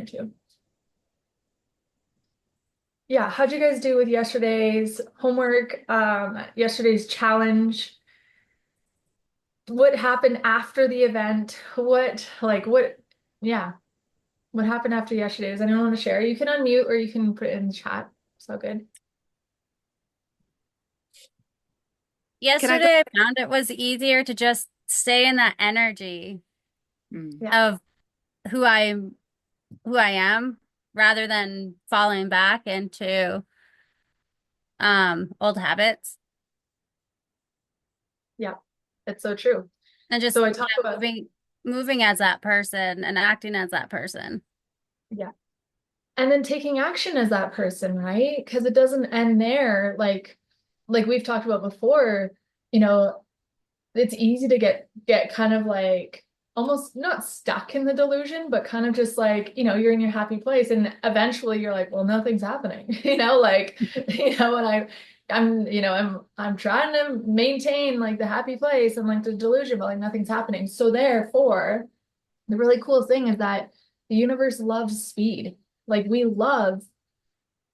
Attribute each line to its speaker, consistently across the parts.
Speaker 1: here too. Yeah, how'd you guys do with yesterday's homework, yesterday's challenge? What happened after the event? Yeah, what happened after yesterday? Does anyone want to share? You can unmute or you can put it in the chat. So good.
Speaker 2: Can I go?
Speaker 3: Yesterday, I found it was easier to just stay in that energy
Speaker 2: Mm.
Speaker 1: Yeah,
Speaker 3: of who I who I am rather than falling back into old habits
Speaker 1: yeah, it's so true.
Speaker 3: and just,
Speaker 1: So I talk about,
Speaker 3: moving as that person and acting as that person.
Speaker 1: yeah. And then taking action as that person, right? Because it doesn't end there. Like we've talked about before, you know, it's easy to get kind of like almost not stuck in the delusion, but kind of just like, you're in your happy place and eventually you're like, well, nothing's happening. Like, and I'm trying to maintain like the happy place and like the delusion, but like nothing's happening. So therefore, the really cool thing is that the universe loves speed. Like we love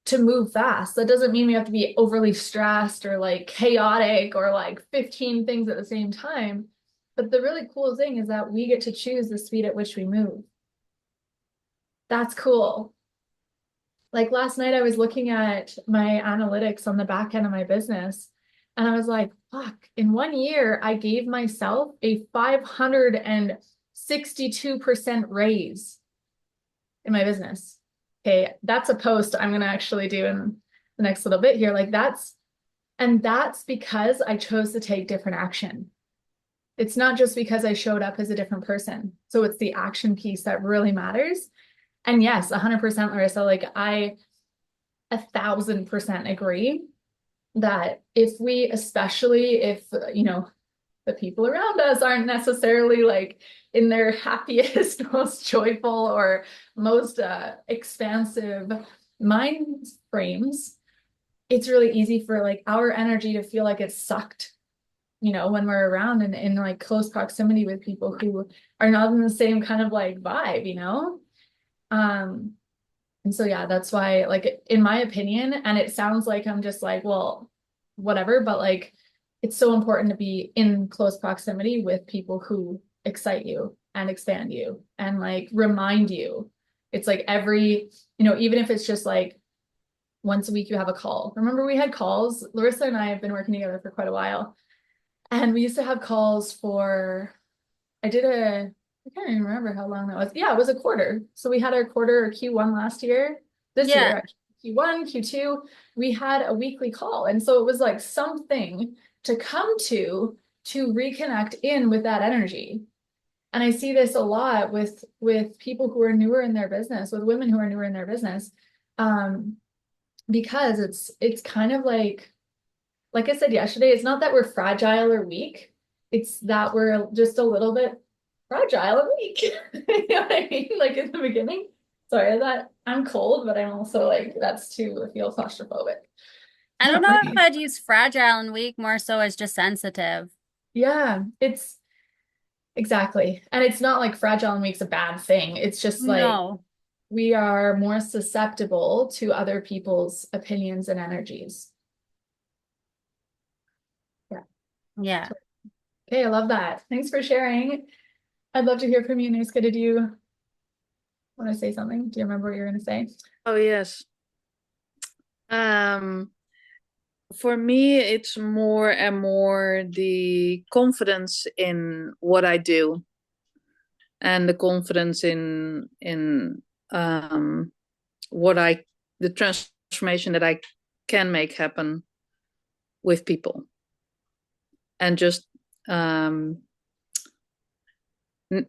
Speaker 1: to move fast. That doesn't mean we have to be overly stressed or like chaotic or like 15 things at the same time. But the really cool thing is that we get to choose the speed at which we move. That's cool. Like last night, I was looking at my analytics on the back end of my business, and I was like, fuck, in 1 year, I gave myself a 562% raise in my business. Okay, that's a post I'm going to actually do in the next little bit here. That's because I chose to take different action. It's not just because I showed up as a different person. So it's the action piece that really matters. And yes, 100% Larissa, like I 1,000% agree that especially if, the people around us aren't necessarily like in their happiest, most joyful, or most expansive mind frames, it's really easy for like our energy to feel like it's sucked, when we're around and in like close proximity with people who are not in the same kind of like vibe. Um, and so yeah, that's why, like, in my opinion, and it sounds like I'm just like, well, whatever, but like it's so important to be in close proximity with people who excite you and expand you and like remind you. It's like even if it's just like once a week you have a call. Remember we had calls. Larissa and I have been working together for quite a while. And we used to have calls for I can't even remember how long that was. Yeah, it was a quarter. So we had our quarter Q1 last year. This
Speaker 3: Yeah.
Speaker 1: year, actually, Q1, Q2, we had a weekly call. And so it was like something to come to reconnect in with that energy. And I see this a lot with people who are newer in their business, with women who are newer in their business. Um, because it's kind of like I said yesterday, it's not that we're fragile or weak. It's that we're just a little bit fragile and weak. You know what I mean? Like in the beginning. Sorry that I'm cold, but I'm also like, that's to feel claustrophobic.
Speaker 3: I don't know if I'd use fragile and weak more so as just sensitive.
Speaker 1: Yeah, it's exactly. And it's not like fragile and weak's a bad thing. It's just like
Speaker 3: No.
Speaker 1: we are more susceptible to other people's opinions and energies. Yeah.
Speaker 3: Yeah.
Speaker 1: Okay, I love that. Thanks for sharing. I'd love to hear from you, Nuska. Did you want to say something? Do you remember what you were going to say?
Speaker 2: Oh, yes. Um, for me, it's more and more the confidence in what I do and the confidence in um what I the transformation that I can make happen with people. And just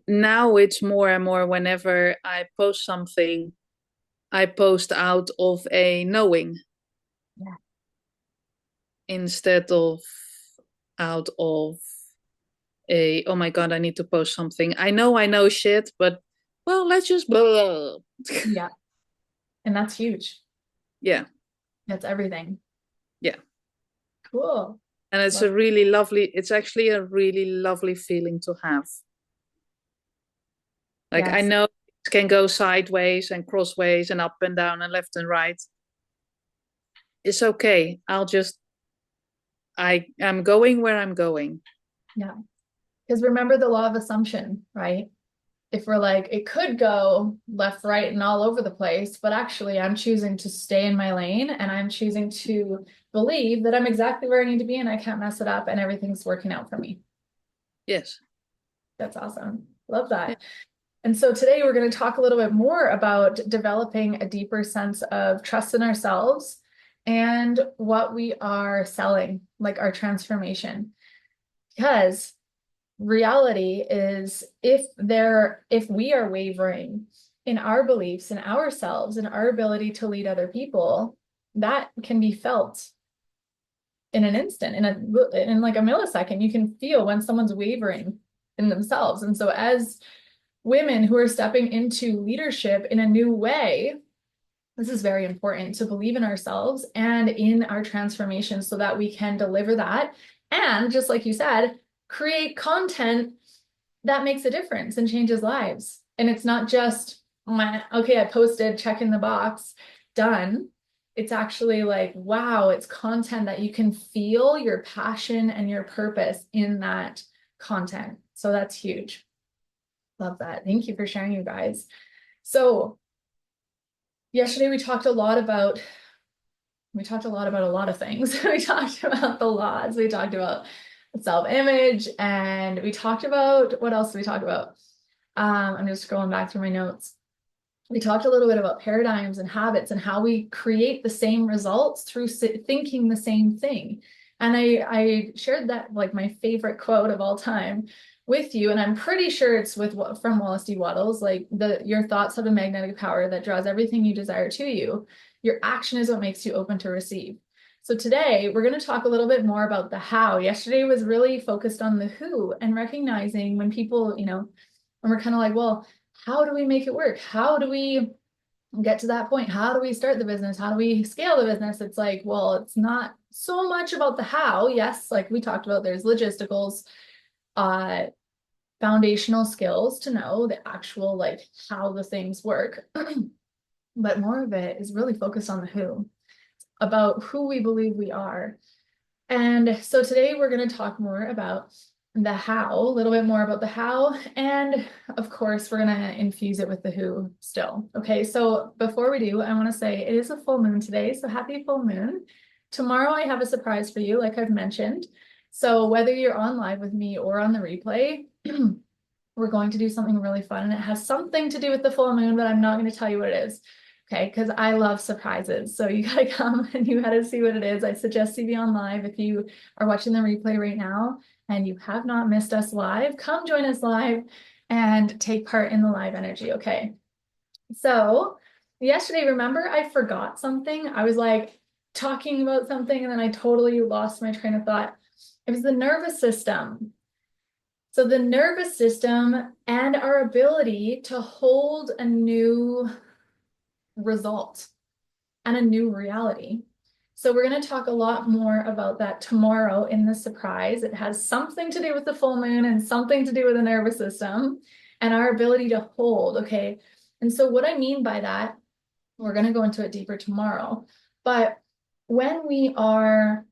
Speaker 2: now it's more and more whenever I post something, I post out of a knowing
Speaker 1: Yeah.
Speaker 2: instead of out of a, oh my God, I need to post something. I know shit, but well, let's just blah.
Speaker 1: Yeah. And that's huge.
Speaker 2: Yeah,
Speaker 1: That's everything.
Speaker 2: yeah.
Speaker 1: Cool.
Speaker 2: And it's
Speaker 1: Love.
Speaker 2: a really lovely, it's actually a really lovely feeling to have. Like I
Speaker 1: Yes.
Speaker 2: know it's It can go sideways and crossways and up and down and left and right. It's okay. I am going where I'm going.
Speaker 1: Yeah. Because remember the law of assumption, right? If we're like, it could go left, right, and all over the place, but actually I'm choosing to stay in my lane and I'm choosing to believe that I'm exactly where I need to be and I can't mess it up and everything's working out for me.
Speaker 2: Yes.
Speaker 1: That's awesome. Love that.
Speaker 2: Yeah.
Speaker 1: And so today we're going to talk a little bit more about developing a deeper sense of trust in ourselves and what we are selling, like our transformation. Because reality is if we are wavering in our beliefs in ourselves and our ability to lead other people, that can be felt in an instant, in like a millisecond. You can feel when someone's wavering in themselves. And so as women who are stepping into leadership in a new way, this is very important to believe in ourselves and in our transformation so that we can deliver that. And just like you said, create content that makes a difference and changes lives. And it's not just, okay, I posted, check in the box, done. It's actually like, wow, it's content that you can feel your passion and your purpose in that content. So that's huge. Love that. Thank you for sharing, you guys. So yesterday we talked a lot about a lot of things. We talked about the laws. We talked about self-image, and we talked about, what else did we talk about? I'm just scrolling back through my notes. We talked a little bit about paradigms and habits and how we create the same results through thinking the same thing. And I shared that, like, my favorite quote of all time with you, and I'm pretty sure it's from Wallace D. Wattles, like, your thoughts have a magnetic power that draws everything you desire to you. Your action is what makes you open to receive. So today we're going to talk a little bit more about the how. Yesterday was really focused on the who and recognizing when people, when we're kind of like, well, how do we make it work? How do we get to that point? How do we start the business? How do we scale the business? It's like, well, it's not so much about the how. Yes, like we talked about, there's logisticals, foundational skills to know the actual, like, how the things work. But more of it is really focused on the who, about who we believe we are. And so today we're going to talk more about the how, a little bit more about the how. And of course, we're going to infuse it with the who still. Okay, so before we do, I want to say it is a full moon today. So happy full moon. Tomorrow I have a surprise for you, like I've mentioned. So whether you're on live with me or on the replay, we're going to do something really fun. And it has something to do with the full moon, but I'm not going to tell you what it is. Okay, because I love surprises. So you gotta come and you gotta see what it is. I suggest you be on live. If you are watching the replay right now and you have not missed us live, come join us live and take part in the live energy, okay? So yesterday, remember, I forgot something. I was like talking about something and then I totally lost my train of thought. It was the nervous system. So the nervous system and our ability to hold a new result and a new reality. So we're going to talk a lot more about that tomorrow in the surprise. It has something to do with the full moon and something to do with the nervous system and our ability to hold, okay? And so what I mean by that, we're going to go into it deeper tomorrow, but when we are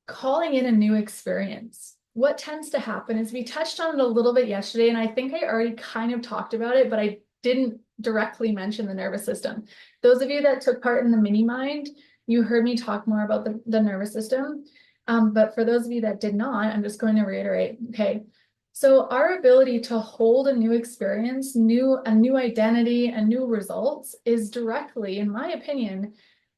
Speaker 1: calling in a new experience, what tends to happen is, we touched on it a little bit yesterday, and I think I already kind of talked about it, but I didn't directly mention the nervous system. Those of you that took part in the mini mind, you heard me talk more about the nervous system. But for those of you that did not, I'm just going to reiterate, okay? So our ability to hold a new experience, a new identity, and new results is directly, in my opinion,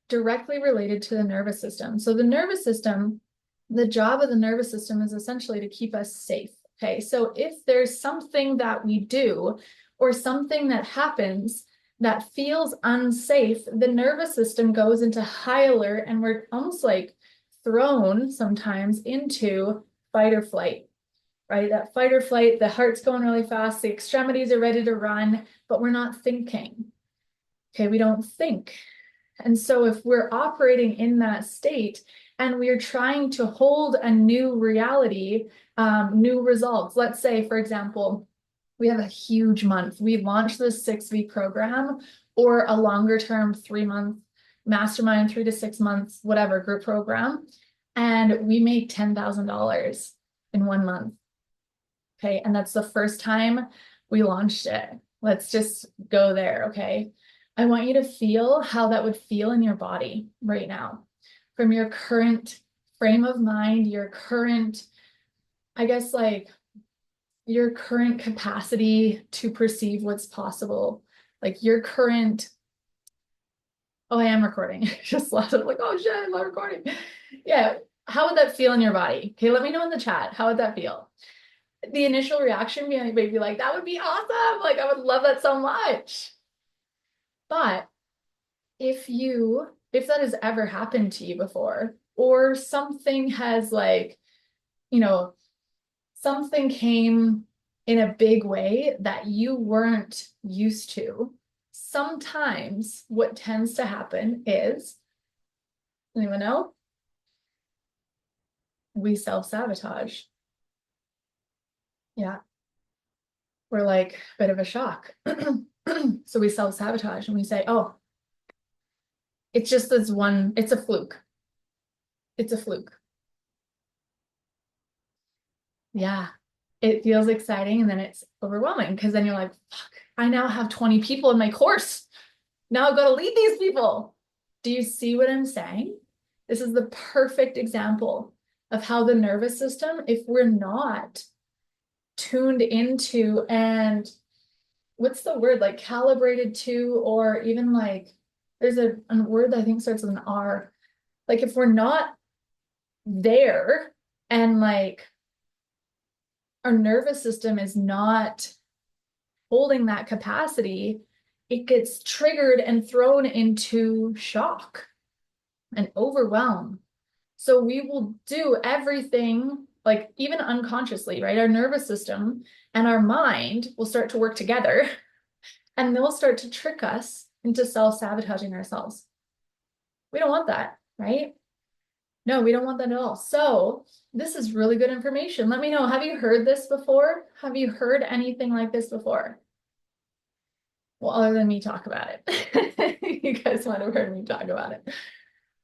Speaker 1: directly related to the nervous system. So the nervous system, the job of the nervous system is essentially to keep us safe. Okay, so if there's something that we do or something that happens that feels unsafe, the nervous system goes into high alert, and we're almost like thrown sometimes into fight or flight, right? That fight or flight, the heart's going really fast, the extremities are ready to run, but we're not thinking. Okay, we don't think. And so if we're operating in that state and we're trying to hold a new reality, new results, let's say, for example, We have a huge month. We launched this 6-week program or a longer term 3-month mastermind, 3 to 6 months, whatever group program. And we made $10,000 in 1 month. Okay. And that's the first time we launched it. Let's just go there. Okay. I want you to feel how that would feel in your body right now from your current frame of mind, your current, I guess, like your current capacity to perceive what's possible, like your current, oh, I am recording. Just lots of like, oh shit, I'm not recording. Yeah. How would that feel in your body? Okay, let me know in the chat. How would that feel? The initial reaction may be like, that would be awesome. Like, I would love that so much. But if that has ever happened to you before, or something has like, something came in a big way that you weren't used to, sometimes what tends to happen is, anyone know? We self-sabotage. Yeah. We're like a bit of a shock. So we self-sabotage and we say, oh, it's just this one, it's a fluke. It's a fluke. Yeah. It feels exciting and then it's overwhelming because then you're like, fuck, I now have 20 people in my course. Now I've got to lead these people. Do you see what I'm saying? This is the perfect example of how the nervous system, if we're not tuned into and what's the word, like calibrated to, or even like there's a word that I think starts with an R. Like if we're not there and like our nervous system is not holding that capacity, it gets triggered and thrown into shock and overwhelm. So we will do everything, like even unconsciously, right? Our nervous system and our mind will start to work together and they'll start to trick us into self-sabotaging ourselves. We don't want that, right? No, we don't want that at all. So this is really good information. Let me know, have you heard this before? Have you heard anything like this before? Well, other than me talk about it. You guys might have heard me talk about it.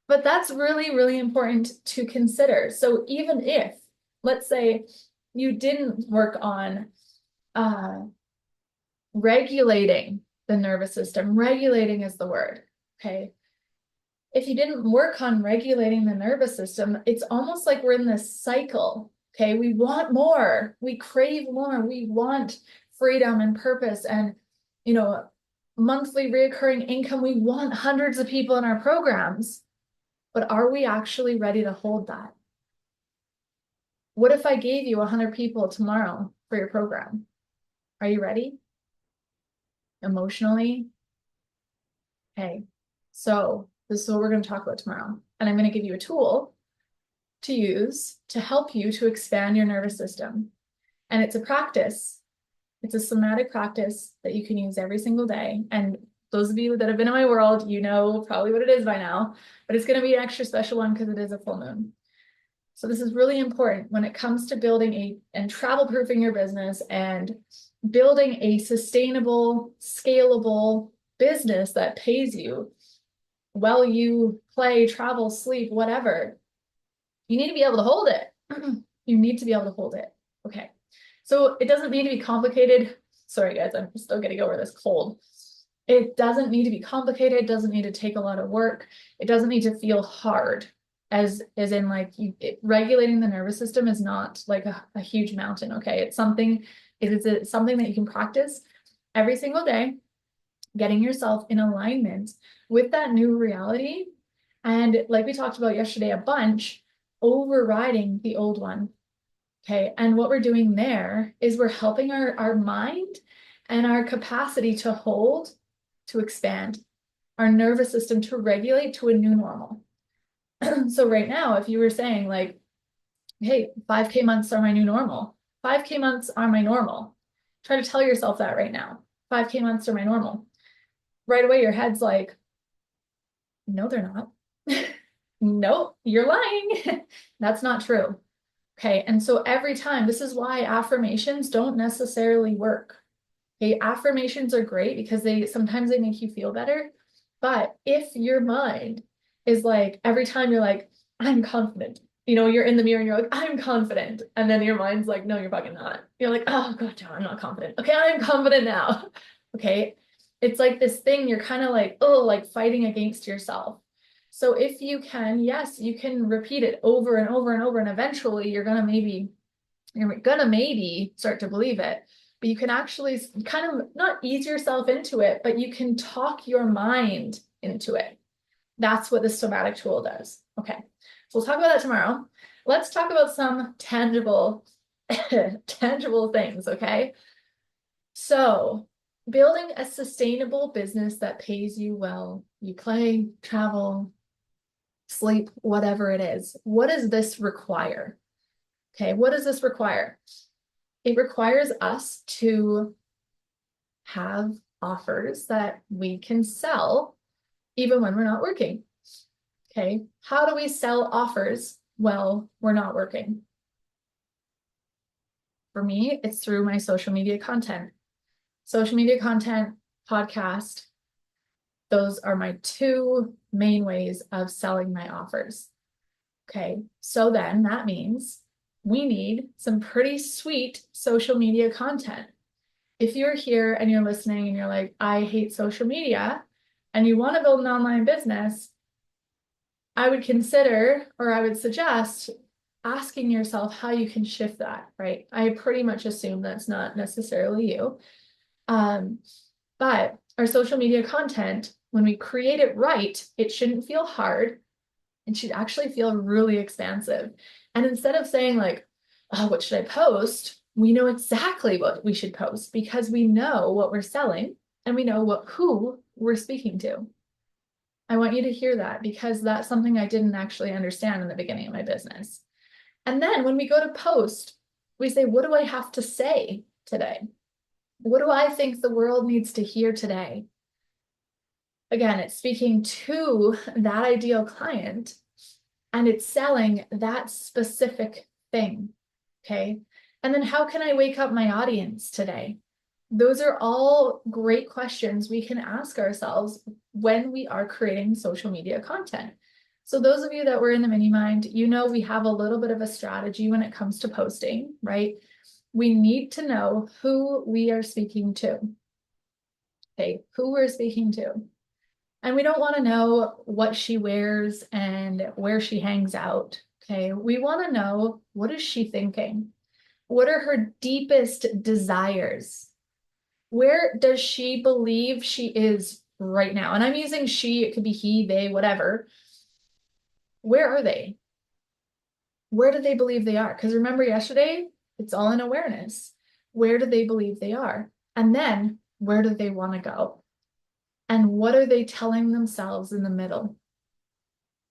Speaker 1: But that's really, really important to consider. So even if, let's say, you didn't work on regulating the nervous system, regulating is the word, okay? If you didn't work on regulating the nervous system, it's almost like we're in this cycle, okay? We want more, we crave more, we want freedom and purpose and, monthly recurring income. We want hundreds of people in our programs. But are we actually ready to hold that? What if I gave you 100 people tomorrow for your program? Are you ready? Emotionally? Okay, so this is what we're going to talk about tomorrow. And I'm going to give you a tool to use to help you to expand your nervous system. And it's a practice. It's a somatic practice that you can use every single day. And those of you that have been in my world, you know probably what it is by now, but it's going to be an extra special one because it is a full moon. So this is really important when it comes to building and travel proofing your business and building a sustainable, scalable business that pays you while you play, travel, sleep, whatever. You need to be able to hold it. You need to be able to hold it. Okay. So it doesn't need to be complicated. Sorry, guys, I'm still getting over this cold. It doesn't need to be complicated. It doesn't need to take a lot of work. It doesn't need to feel hard, as in like regulating the nervous system is not like a huge mountain. Okay, it's something that you can practice every single day, getting yourself in alignment with that new reality, and like we talked about yesterday a bunch, overriding the old one. Okay, and what we're doing there is we're helping our mind and our capacity to hold, to expand, our nervous system to regulate to a new normal. So right now, if you were saying like, hey, 5K months are my new normal, 5K months are my normal, try to tell yourself that right now. 5K months are my normal. Right away, your head's like, no, they're not. No, you're lying. That's not true. Okay, and so every time, this is why affirmations don't necessarily work. Okay, affirmations are great because sometimes they make you feel better. But if your mind is like, every time you're like, I'm confident, you're in the mirror and you're like, I'm confident. And then your mind's like, no, you're fucking not. You're like, oh God, I'm not confident. Okay, I'm confident now. Okay. It's like this thing, you're kind of like, oh, like fighting against yourself. So if you can, yes, you can repeat it over and over and over, and eventually you're gonna maybe start to believe it. But you can actually kind of not ease yourself into it, but you can talk your mind into it. That's what this somatic tool does. Okay, so we'll talk about that tomorrow. Let's talk about some tangible things, okay? So building a sustainable business that pays you well. You play, travel, sleep, whatever it is. What does this require? Okay, what does this require? It requires us to have offers that we can sell even when we're not working. Okay, how do we sell offers while we're not working? For me, it's through my social media content. Social media content, podcast, those are my two main ways of selling my offers. Okay, so then that means we need some pretty sweet social media content. If you're here and you're listening and you're like, I hate social media, and you want to build an online business, I would consider, or I would suggest asking yourself how you can shift that, right? I pretty much assume that's not necessarily you. But our social media content, when we create it right, it shouldn't feel hard. It should actually feel really expansive. And instead of saying like, oh, what should I post? We know exactly what we should post because we know what we're selling and we know who we're speaking to. I want you to hear that because that's something I didn't actually understand in the beginning of my business. And then when we go to post, we say, what do I have to say today? What do I think the world needs to hear today? Again, it's speaking to that ideal client and it's selling that specific thing. Okay. And then how can I wake up my audience today? Those are all great questions we can ask ourselves when we are creating social media content. So those of you that were in the mini mind, we have a little bit of a strategy when it comes to posting, right? We need to know who we are speaking to. Okay, who we're speaking to. And we don't want to know what she wears and where she hangs out. Okay, we want to know, what is she thinking? What are her deepest desires? Where does she believe she is right now? And I'm using she, it could be he, they, whatever. Where are they? Where do they believe they are? Because remember yesterday, it's all in awareness. Where do they believe they are? And then where do they want to go? And what are they telling themselves in the middle?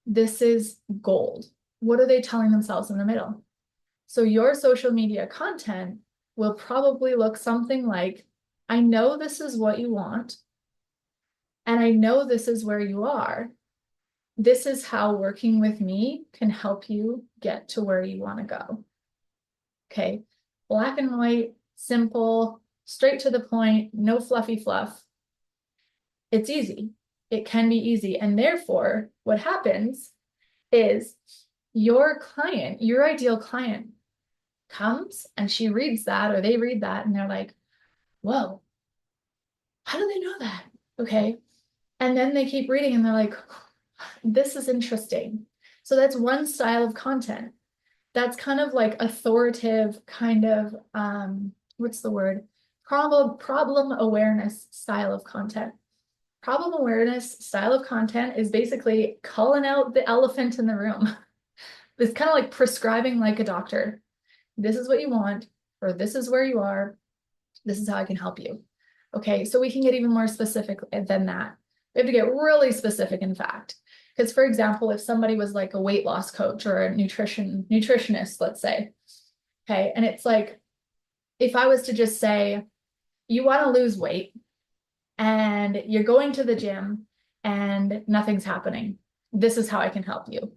Speaker 1: This is gold. What are they telling themselves in the middle? So your social media content will probably look something like, I know this is what you want, and I know this is where you are. This is how working with me can help you get to where you want to go. Okay, black and white, simple, straight to the point, no fluffy fluff. It's easy. It can be easy. And therefore, what happens is your client, your ideal client, comes and she reads that or they read that and they're like, whoa, how do they know that? Okay. And then they keep reading and they're like, this is interesting. So that's one style of content. That's kind of like authoritative kind of, what's the word? Problem awareness style of content. Problem awareness style of content is basically calling out the elephant in the room. It's kind of like prescribing like a doctor. This is what you want, or this is where you are. This is how I can help you. Okay, so we can get even more specific than that. We have to get really specific, in fact. Because for example, if somebody was like a weight loss coach or a nutritionist, let's say, okay, and it's like, if I was to just say, you want to lose weight and you're going to the gym and nothing's happening, this is how I can help you.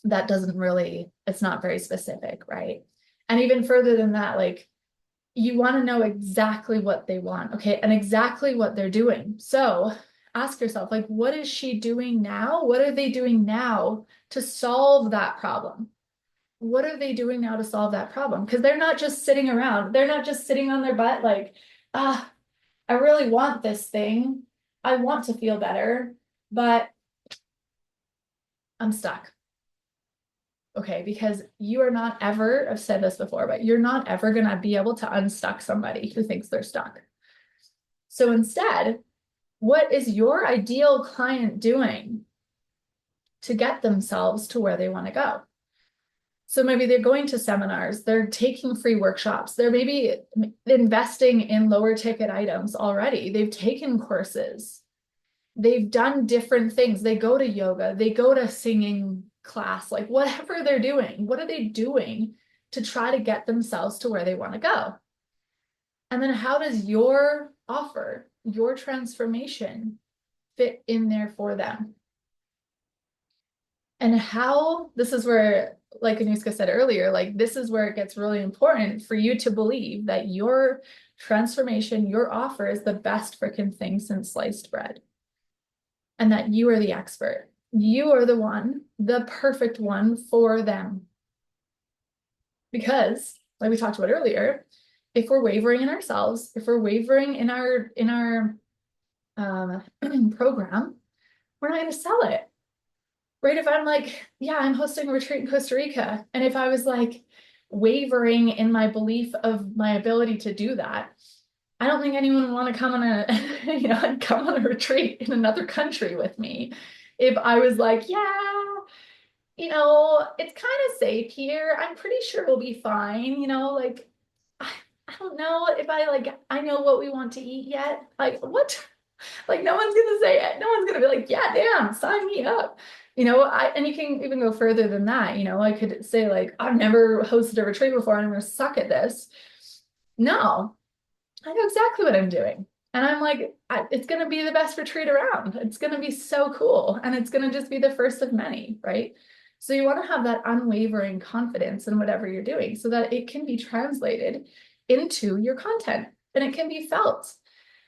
Speaker 1: That doesn't really, it's not very specific, right? And even further than that, like, you want to know exactly what they want, okay, and exactly what they're doing. So ask yourself, like, what is she doing now? What are they doing now to solve that problem? What are they doing now to solve that problem? Because they're not just sitting around. They're not just sitting on their butt like, ah, I really want this thing. I want to feel better, but I'm stuck. Okay, because you are not ever, I've said this before, but you're not ever going to be able to unstuck somebody who thinks they're stuck. So instead, what is your ideal client doing to get themselves to where they want to go? So maybe they're going to seminars, they're taking free workshops, they're maybe investing in lower ticket items already. They've taken courses, they've done different things. They go to yoga, they go to singing class, like whatever they're doing, what are they doing to try to get themselves to where they want to go? And then how does your offer, your transformation fit in there for them? And how, this is where, like Anuska said earlier, like this is where it gets really important for you to believe that your transformation, your offer is the best freaking thing since sliced bread. And that you are the expert. You are the one, the perfect one for them. Because, like we talked about earlier, if we're wavering in ourselves, if we're wavering in our program, we're not going to sell it. Right? If I'm like, yeah, I'm hosting a retreat in Costa Rica, and if I was like wavering in my belief of my ability to do that, I don't think anyone would want to come on a, come on a retreat in another country with me. If I was like, yeah, it's kind of safe here. I'm pretty sure we'll be fine. Like, I don't know if I know what we want to eat yet. Like, what? Like, no one's gonna say it. No one's gonna be like, yeah, damn, sign me up. And you can even go further than that. I could say like, I've never hosted a retreat before and I'm gonna suck at this. No, I know exactly what I'm doing. And I'm like, it's going to be the best retreat around. It's going to be so cool. And it's going to just be the first of many, right? So you want to have that unwavering confidence in whatever you're doing so that it can be translated into your content and it can be felt.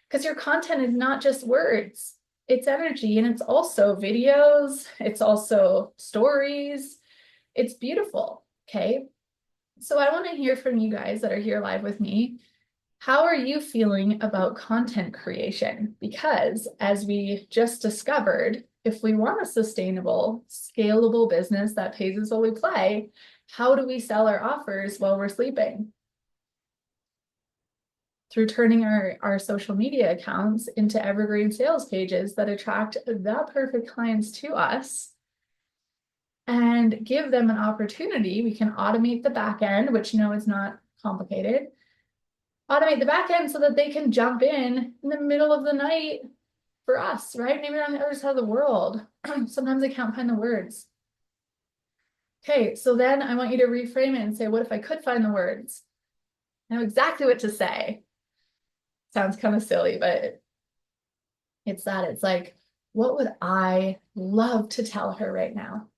Speaker 1: Because your content is not just words, it's energy, and it's also videos, it's also stories. It's beautiful. Okay. So I want to hear from you guys that are here live with me. How are you feeling about content creation? Because as we just discovered, if we want a sustainable, scalable business that pays us while we play, how do we sell our offers while we're sleeping? Through turning our social media accounts into evergreen sales pages that attract the perfect clients to us and give them an opportunity. We can automate the back end, which is not complicated. Automate the back end so that they can jump in the middle of the night for us, right? Maybe they're on the other side of the world. Sometimes they can't find the words. Okay, so then I want you to reframe it and say, what if I could find the words? I know exactly what to say. Sounds kind of silly, but it's that. It's like, what would I love to tell her right now?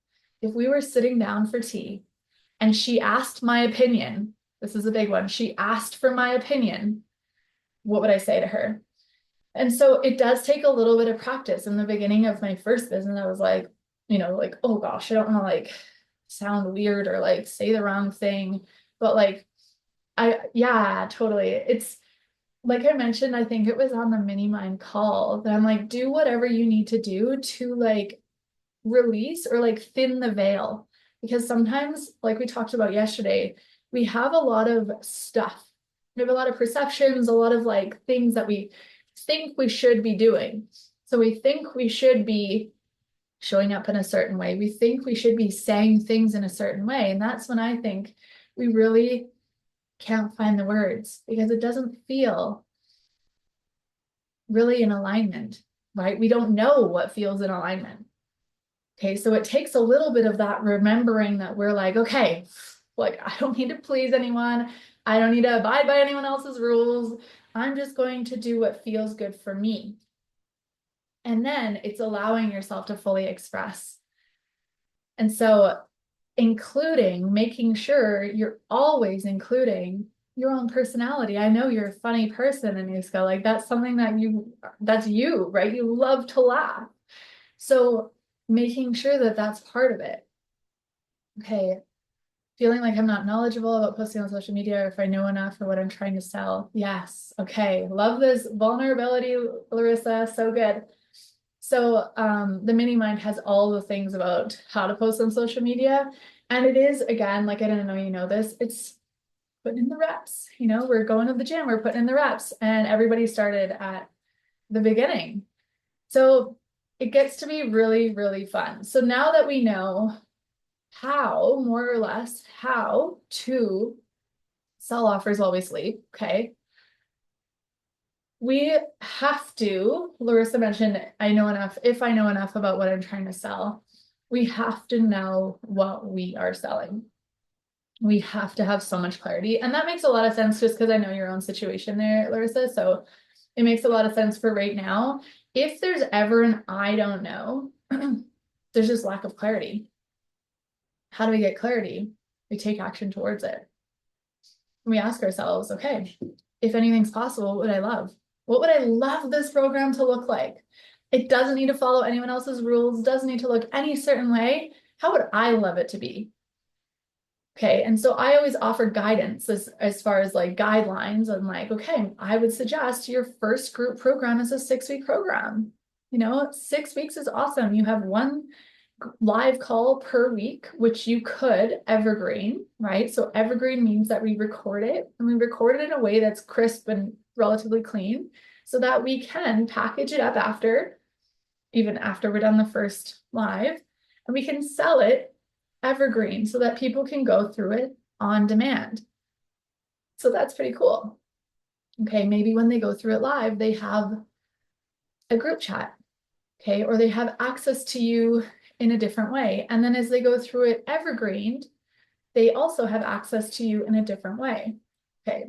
Speaker 1: If we were sitting down for tea and she asked my opinion, this is a big one. She asked for my opinion. What would I say to her? And so it does take a little bit of practice. In the beginning of my first business, I was like, like, oh gosh, I don't want to like sound weird or like say the wrong thing. But like, yeah, totally. It's like I mentioned, I think it was on the mini mind call that I'm like, do whatever you need to do to like release or like thin the veil. Because sometimes, like we talked about yesterday, we have a lot of stuff. We have a lot of perceptions, a lot of like things that we think we should be doing. So we think we should be showing up in a certain way. We think we should be saying things in a certain way. And that's when I think we really can't find the words because it doesn't feel really in alignment, right? We don't know what feels in alignment. Okay, so it takes a little bit of that remembering that we're like, okay, like I don't need to please anyone. I don't need to abide by anyone else's rules. I'm just going to do what feels good for me. And then it's allowing yourself to fully express. And so making sure you're always including your own personality. I know you're a funny person, Anuska. Like that's something that's you, right? You love to laugh. So making sure that that's part of it. Okay. Feeling like I'm not knowledgeable about posting on social media or if I know enough for what I'm trying to sell. Yes. Okay. Love this vulnerability, Larissa. So good. So the mini mind has all the things about how to post on social media. And it is, again, like I didn't know you know this, it's putting in the reps. We're going to the gym, we're putting in the reps, and everybody started at the beginning. So it gets to be really, really fun. So now that we know how, more or less, how to sell offers while we sleep, okay, we have to, Larissa mentioned, if I know enough about what I'm trying to sell, we have to know what we are selling. We have to have so much clarity. And that makes a lot of sense just because I know your own situation there, Larissa. So it makes a lot of sense for right now. If there's ever an I don't know, there's just lack of clarity. How do we get clarity? We take action towards it. We ask ourselves, okay, if anything's possible, what would I love? What would I love this program to look like? It doesn't need to follow anyone else's rules, doesn't need to look any certain way. How would I love it to be? Okay, and so I always offer guidance as far as like guidelines. I'm like, okay, I would suggest your first group program is a 6-week program. 6 weeks is awesome. You have one live call per week, which you could evergreen, right? So evergreen means that we record it and we record it in a way that's crisp and relatively clean so that we can package it up even after we're done the first live, and we can sell it evergreen so that people can go through it on demand. So that's pretty cool. Okay, maybe when they go through it live, they have a group chat, okay, or they have access to you in a different way. And then as they go through it evergreen, they also have access to you in a different way. Okay.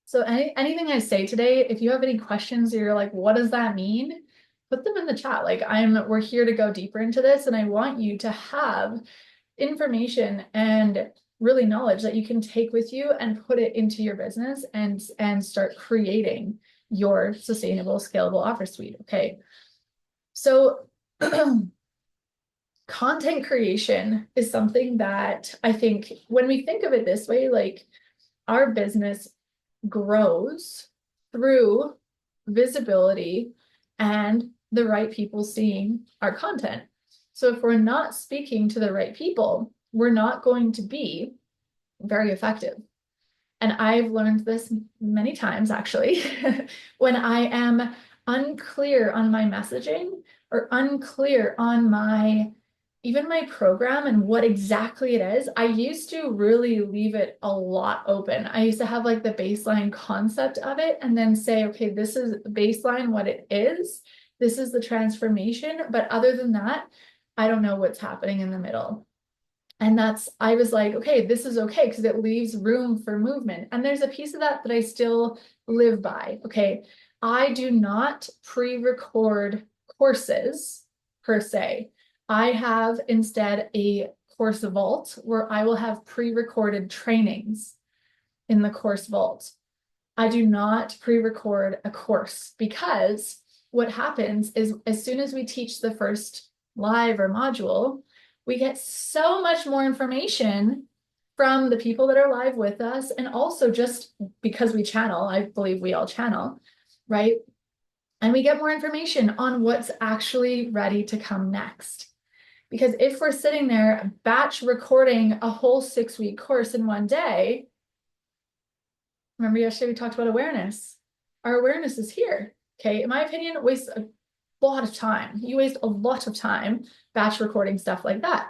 Speaker 1: So anything I say today, if you have any questions or you're like, what does that mean? Put them in the chat. Like we're here to go deeper into this, and I want you to have information and really knowledge that you can take with you and put it into your business and start creating your sustainable, scalable offer suite. Okay. So content creation is something that I think when we think of it this way, like our business grows through visibility and the right people seeing our content. So if we're not speaking to the right people, we're not going to be very effective. And I've learned this many times actually, when I am unclear on my messaging or unclear on even my program and what exactly it is. I used to really leave it a lot open. I used to have like the baseline concept of it and then say, okay, this is baseline, what it is. This is the transformation. But other than that, I don't know what's happening in the middle. And I was like, okay, this is okay because it leaves room for movement. And there's a piece of that I still live by. Okay, I do not pre-record courses per se. I have instead a course vault where I will have pre-recorded trainings in the course vault. I do not pre-record a course because what happens is as soon as we teach the first live or module, we get so much more information from the people that are live with us. And also just because we channel, I believe we all channel, right? And we get more information on what's actually ready to come next. Because if we're sitting there batch recording a whole 6-week course in one day, remember yesterday we talked about awareness. Our awareness is here. Okay, in my opinion, it wastes a lot of time. You waste a lot of time batch recording stuff like that.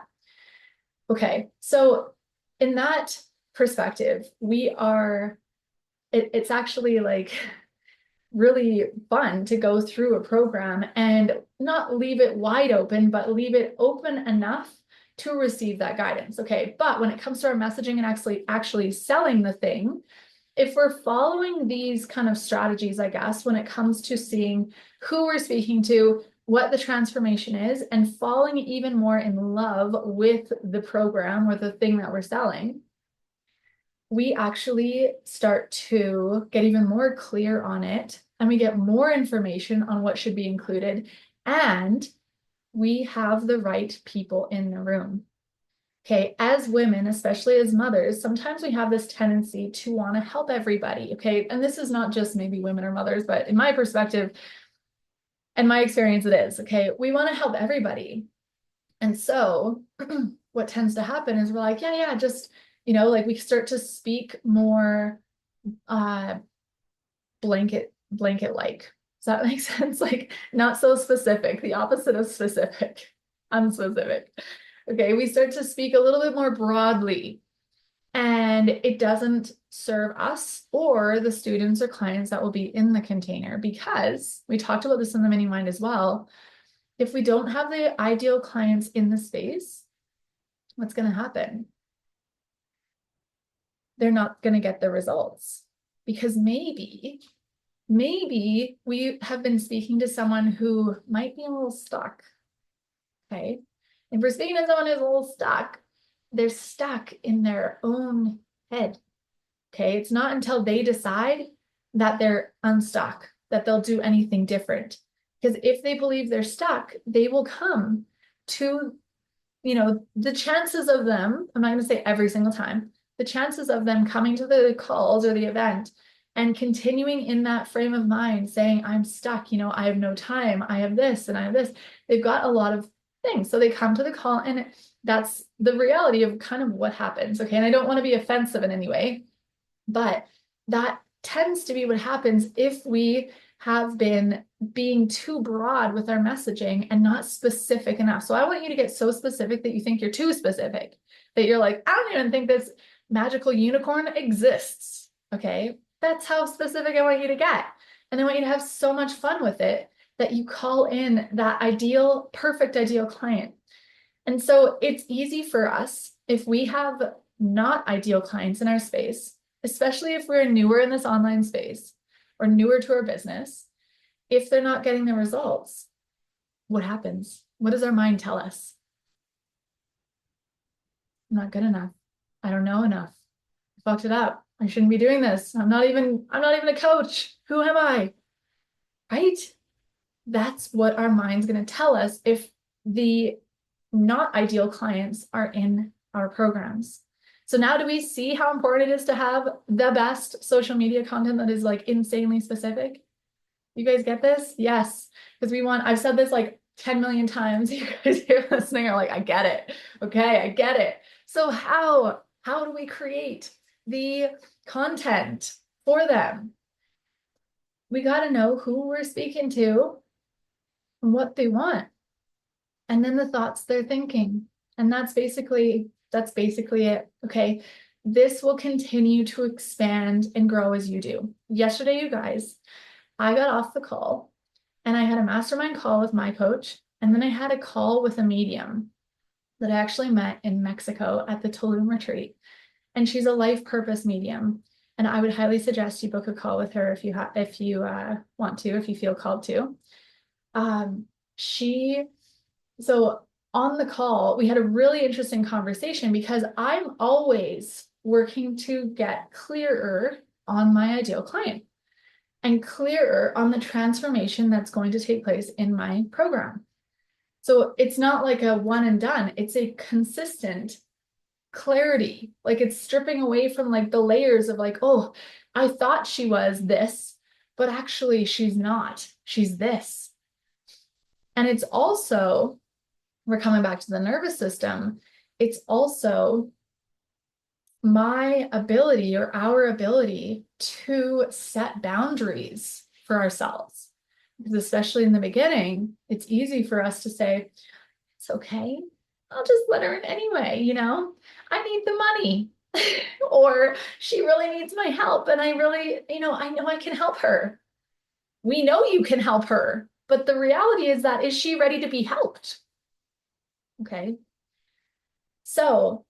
Speaker 1: Okay, so in that perspective, it's actually like really fun to go through a program and not leave it wide open, but leave it open enough to receive that guidance. Okay, but when it comes to our messaging and actually selling the thing, if we're following these kind of strategies, I guess, when it comes to seeing who we're speaking to, what the transformation is, and falling even more in love with the program or the thing that we're selling, we actually start to get even more clear on it, and we get more information on what should be included, and we have the right people in the room. Okay, as women, especially as mothers, sometimes we have this tendency to want to help everybody. Okay, and this is not just maybe women or mothers, but in my perspective and my experience, it is. Okay, we want to help everybody. And so what tends to happen is we're like, yeah, just, like we start to speak more blanket like. Does that make sense? Like not so specific, the opposite of specific, unspecific. Okay, we start to speak a little bit more broadly, and it doesn't serve us or the students or clients that will be in the container, because we talked about this in the mini mind as well. If we don't have the ideal clients in the space, what's going to happen? They're not going to get the results, because maybe we have been speaking to someone who might be a little stuck. Okay. If we're speaking to someone who's a little stuck, they're stuck in their own head. Okay. It's not until they decide that they're unstuck that they'll do anything different. Because if they believe they're stuck, they will come to, the chances of them, I'm not going to say every single time, the chances of them coming to the calls or the event and continuing in that frame of mind saying, I'm stuck, I have no time, I have this and I have this, they've got a lot of things. So they come to the call, and that's the reality of kind of what happens. Okay. And I don't want to be offensive in any way, but that tends to be what happens if we have been being too broad with our messaging and not specific enough. So I want you to get so specific that you think you're too specific, that you're like, I don't even think this magical unicorn exists. Okay. That's how specific I want you to get. And I want you to have so much fun with it that you call in that perfect ideal client. And so it's easy for us if we have not ideal clients in our space, especially if we're newer in this online space or newer to our business. If they're not getting the results, what happens? What does our mind tell us? I'm not good enough. I don't know enough. I fucked it up. I shouldn't be doing this. I'm not even a coach. Who am I? Right? That's what our mind's going to tell us if the not ideal clients are in our programs. So now do we see how important it is to have the best social media content that is like insanely specific? You guys get this? Yes. Because I've said this like 10 million times. You guys here listening are like, I get it. Okay, I get it. So how do we create the content for them? We got to know who we're speaking to and what they want, and then the thoughts they're thinking. And that's basically it. Okay. This will continue to expand and grow as you do. Yesterday, you guys, I got off the call and I had a mastermind call with my coach. And then I had a call with a medium that I actually met in Mexico at the Tulum retreat. And she's a life purpose medium. And I would highly suggest you book a call with her if you want to, if you feel called to. So on the call, we had a really interesting conversation, because I'm always working to get clearer on my ideal client and clearer on the transformation that's going to take place in my program. So it's not like a one and done, it's a consistent clarity. Like it's stripping away from like the layers of like, oh, I thought she was this, but actually she's not, she's this. And it's also, we're coming back to the nervous system, it's also my ability or our ability to set boundaries for ourselves. Because especially in the beginning, it's easy for us to say, it's okay, I'll just let her in anyway, I need the money. Or she really needs my help, and I really, I know I can help her. We know you can help her, but the reality is that, is she ready to be helped? Okay. So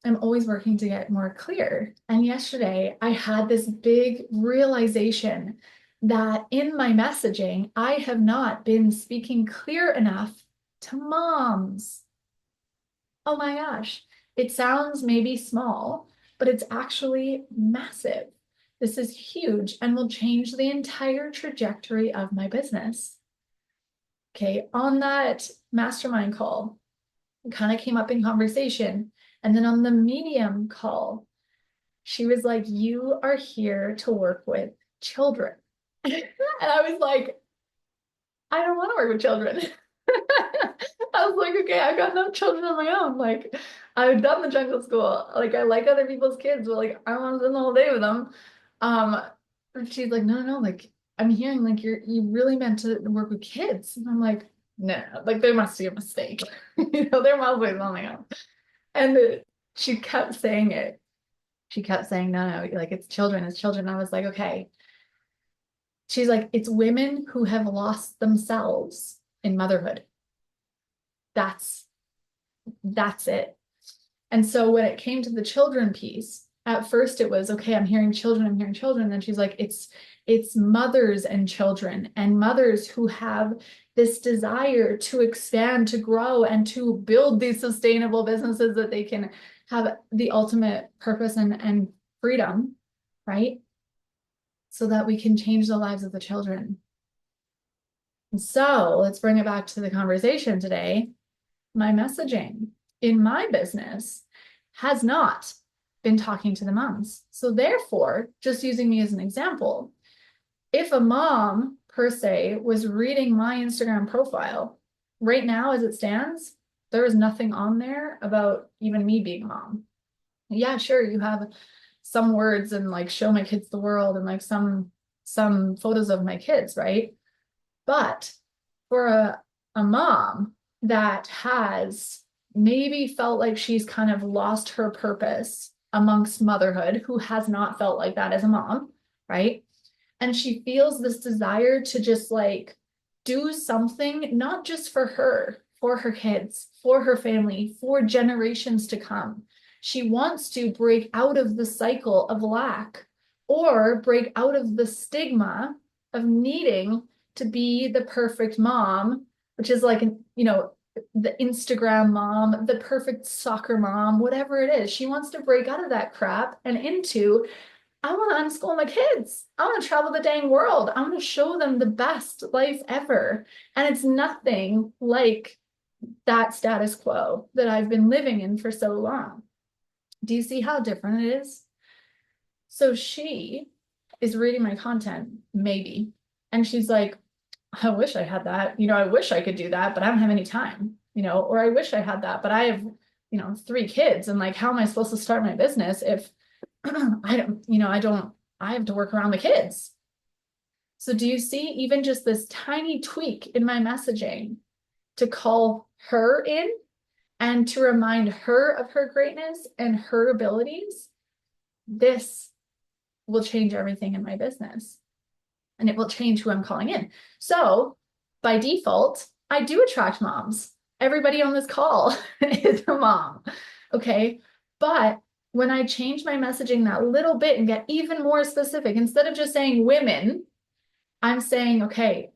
Speaker 1: I'm always working to get more clear. And yesterday I had this big realization that in my messaging, I have not been speaking clear enough to moms. Oh my gosh, it sounds maybe small, but it's actually massive. This is huge and will change the entire trajectory of my business. Okay, on that mastermind call, it kind of came up in conversation. And then on the medium call, she was like, you are here to work with children. And I was like, I don't want to work with children. I was like, okay, I've got enough children of my own. Like, I've done the jungle school. Like, I like other people's kids, but like, I don't want to spend the whole day with them. She's like, no, like, I'm hearing like you really meant to work with kids. And I'm like, no, like there must be a mistake. There must be something else. And she kept saying it. She kept saying, no, like it's children, it's children. I was like, okay. She's like, it's women who have lost themselves in motherhood. That's it. And so when it came to the children piece, at first it was, okay, I'm hearing children, I'm hearing children. And she's like, it's mothers and children, and mothers who have this desire to expand, to grow, and to build these sustainable businesses that they can have the ultimate purpose and freedom, right? So that we can change the lives of the children. And so let's bring it back to the conversation today. My messaging in my business has not been talking to the moms. So therefore, just using me as an example, if a mom per se was reading my Instagram profile right now as it stands, there is nothing on there about even me being a mom. Yeah, sure, you have some words and like show my kids the world and like some photos of my kids, right? But for a mom that has maybe felt like she's kind of lost her purpose amongst motherhood, who has not felt like that as a mom, right? And she feels this desire to just like do something, not just for her kids, for her family, for generations to come. She wants to break out of the cycle of lack or break out of the stigma of needing to be the perfect mom, which is like, the Instagram mom, the perfect soccer mom, whatever it is. She wants to break out of that crap and into, I want to unschool my kids. I want to travel the dang world. I want to show them the best life ever. And it's nothing like that status quo that I've been living in for so long. Do you see how different it is? So she is reading my content, maybe, and she's like, I wish I had that. I wish I could do that, but I don't have any time, or I wish I had that, but I have, 3 kids. And like, how am I supposed to start my business if I have to work around the kids? So do you see even just this tiny tweak in my messaging to call her in and to remind her of her greatness and her abilities? This will change everything in my business. And it will change who I'm calling in. So by default, I do attract moms. Everybody on this call is a mom. Okay. But when I change my messaging that little bit and get even more specific, instead of just saying women, I'm saying, okay,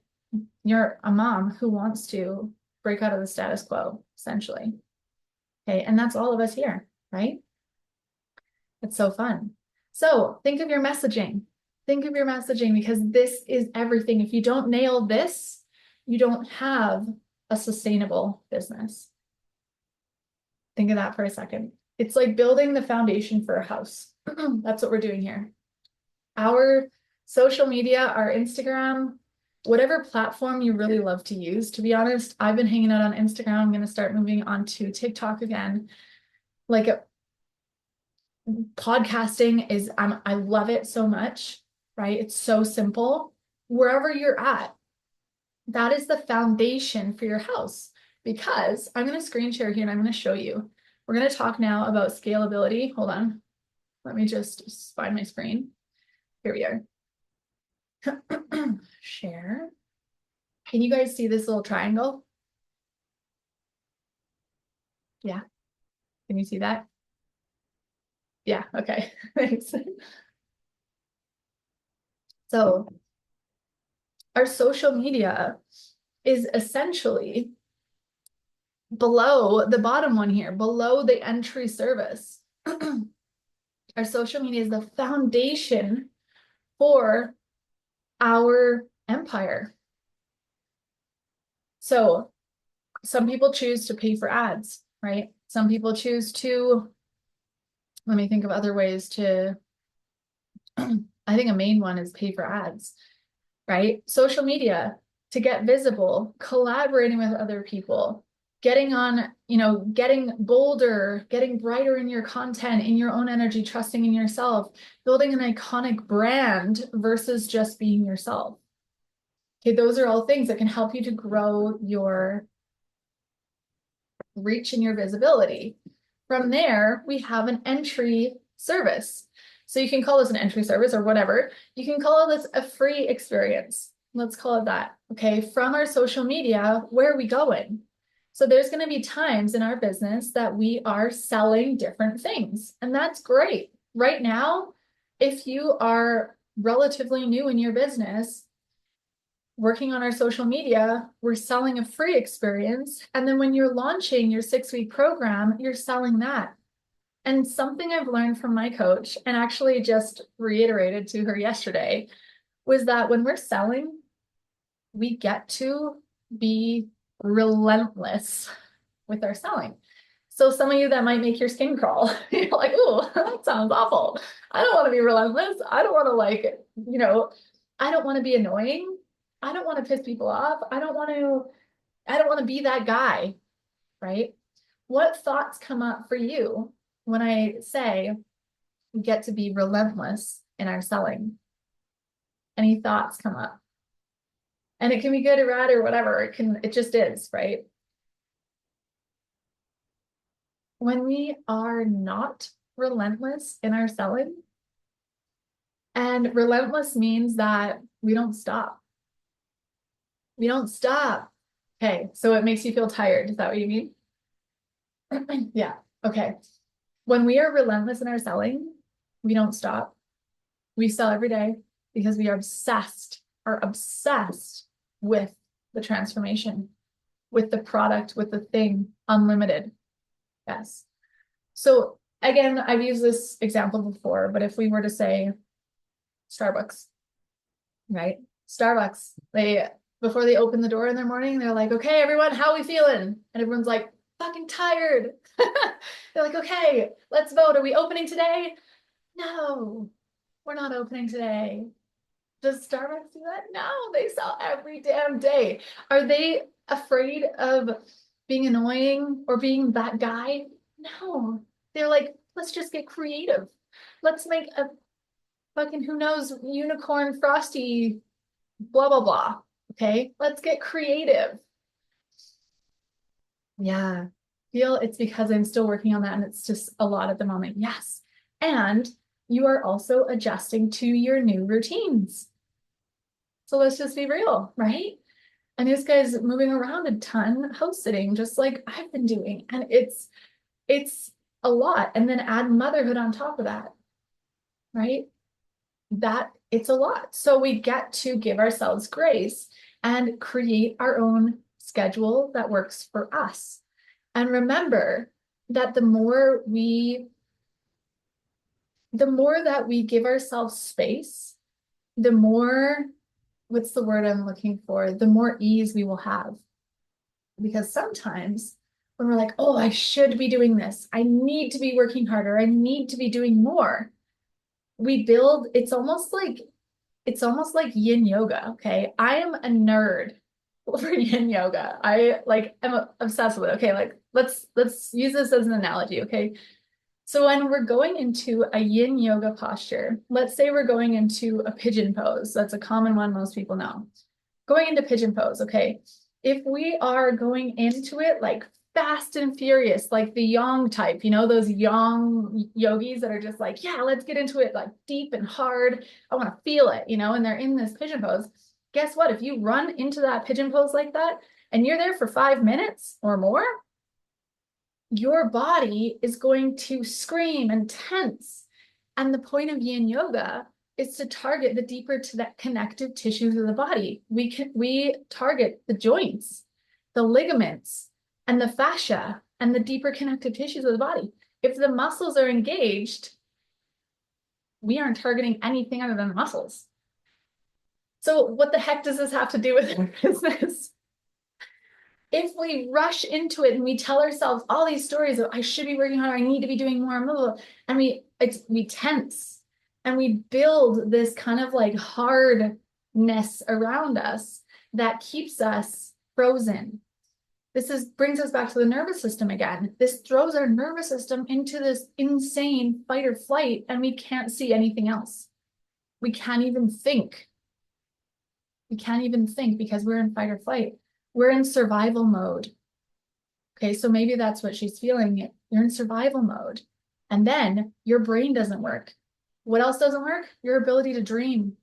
Speaker 1: you're a mom who wants to break out of the status quo, essentially. Okay. And that's all of us here, right? It's so fun. So think of your messaging. Think of your messaging, because this is everything. If you don't nail this, you don't have a sustainable business. Think of that for a second. It's like building the foundation for a house. That's what we're doing here. Our social media, our Instagram, whatever platform you really love to use. To be honest, I've been hanging out on Instagram. I'm going to start moving on to TikTok again. Like podcasting is, I love it so much, right? It's so simple. Wherever you're at, that is the foundation for your house. Because I'm going to screen share here and I'm going to show you. We're going to talk now about scalability. Hold on. Let me just find my screen. Here we are. Share. Can you guys see this little triangle? Yeah. Can you see that? Yeah. Okay. Thanks. So our social media is essentially below the bottom one here, below the entry service. Our social media is the foundation for our empire. So some people choose to pay for ads, right? Some people choose to, let me think of other ways to, I think a main one is pay for ads, right? Social media to get visible, collaborating with other people, getting on, getting bolder, getting brighter in your content, in your own energy, trusting in yourself, building an iconic brand versus just being yourself. Okay, those are all things that can help you to grow your reach and your visibility. From there, we have an entry service. So you can call this an entry service or whatever. You can call this a free experience. Let's call it that. Okay, from our social media, where are we going? So there's going to be times in our business that we are selling different things, and that's great. Right now, if you are relatively new in your business, working on our social media, we're selling a free experience. And then when you're launching your 6-week program, you're selling that. And something I've learned from my coach, and actually just reiterated to her yesterday, was that when we're selling, we get to be relentless with our selling. So some of you, that might make your skin crawl. You're like, oh, that sounds awful. I don't want to be relentless. I don't want to I don't want to be annoying. I don't want to piss people off. I don't want to be that guy, right? What thoughts come up for you when I say we get to be relentless in our selling? Any thoughts come up? And it can be good or bad or whatever. It just is, right? When we are not relentless in our selling, and relentless means that we don't stop. We don't stop. Okay, so it makes you feel tired. Is that what you mean? Yeah, okay. When we are relentless in our selling, we don't stop. We sell every day because we are obsessed with the transformation, with the product, with the thing, unlimited. Yes. So again, I've used this example before, but if we were to say Starbucks, right? Starbucks, before they open the door in their morning, they're like, okay, everyone, how are we feeling? And everyone's like, fucking tired. They're like, okay, let's vote. Are we opening today? No, we're not opening today. Does Starbucks do that? No, they sell every damn day. Are they afraid of being annoying or being that guy? No, they're like, let's just get creative. Let's make a fucking, who knows, unicorn frosty, blah, blah, blah. Okay, let's get creative. Yeah, feel it's because I'm still working on that and it's just a lot at the moment. Yes. And you are also adjusting to your new routines. So let's just be real, right? And this guy's moving around a ton, house sitting, just like I've been doing. And it's a lot. And then add motherhood on top of that, right? That it's a lot. So we get to give ourselves grace and create our own schedule that works for us. And remember that the more that we give ourselves space, the more, what's the word I'm looking for? The more ease we will have. Because sometimes when we're like, oh, I should be doing this, I need to be working harder, I need to be doing more, we build, it's almost like yin yoga. Okay, I am a nerd for yin yoga. I am obsessed with it. Okay, like let's use this as an analogy. Okay, so when we're going into a yin yoga posture, let's say we're going into a pigeon pose. That's a common one most people know. Going into pigeon pose, okay, if we are going into it like fast and furious, like the yang type, those yang yogis that are just like, yeah, let's get into it like deep and hard. I want to feel it, and they're in this pigeon pose. Guess what? If you run into that pigeon pose like that and you're there for 5 minutes or more, your body is going to scream and tense. And the point of yin yoga is to target the deeper to that connective tissues of the body. We target the joints, the ligaments, and the fascia, and the deeper connective tissues of the body. If the muscles are engaged, we aren't targeting anything other than the muscles. So what the heck does this have to do with our business? If we rush into it and we tell ourselves all these stories of I should be working harder, I need to be doing more, blah, blah, blah, and we tense and we build this kind of like hardness around us that keeps us frozen. This brings us back to the nervous system again. This throws our nervous system into this insane fight or flight, and we can't see anything else. We can't even think. We can't even think because we're in fight or flight. We're in survival mode. Okay, so maybe that's what she's feeling. You're in survival mode. And then your brain doesn't work. What else doesn't work? Your ability to dream.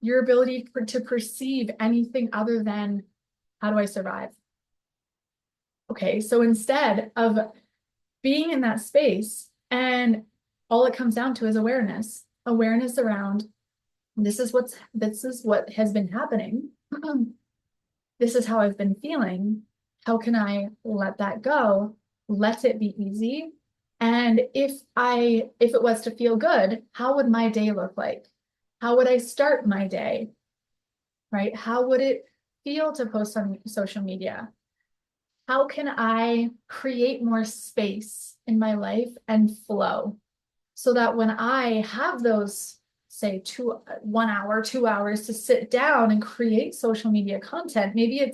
Speaker 1: Your ability to perceive anything other than, how do I survive? Okay, so instead of being in that space, and all it comes down to is awareness. Awareness around, this is what has been happening. This is how I've been feeling. How can I let that go? Let it be easy. And if it was to feel good, how would my day look like? How would I start my day? Right? How would it feel to post on social media? How can I create more space in my life and flow so that when I have those, say 1 hour, 2 hours to sit down and create social media content, maybe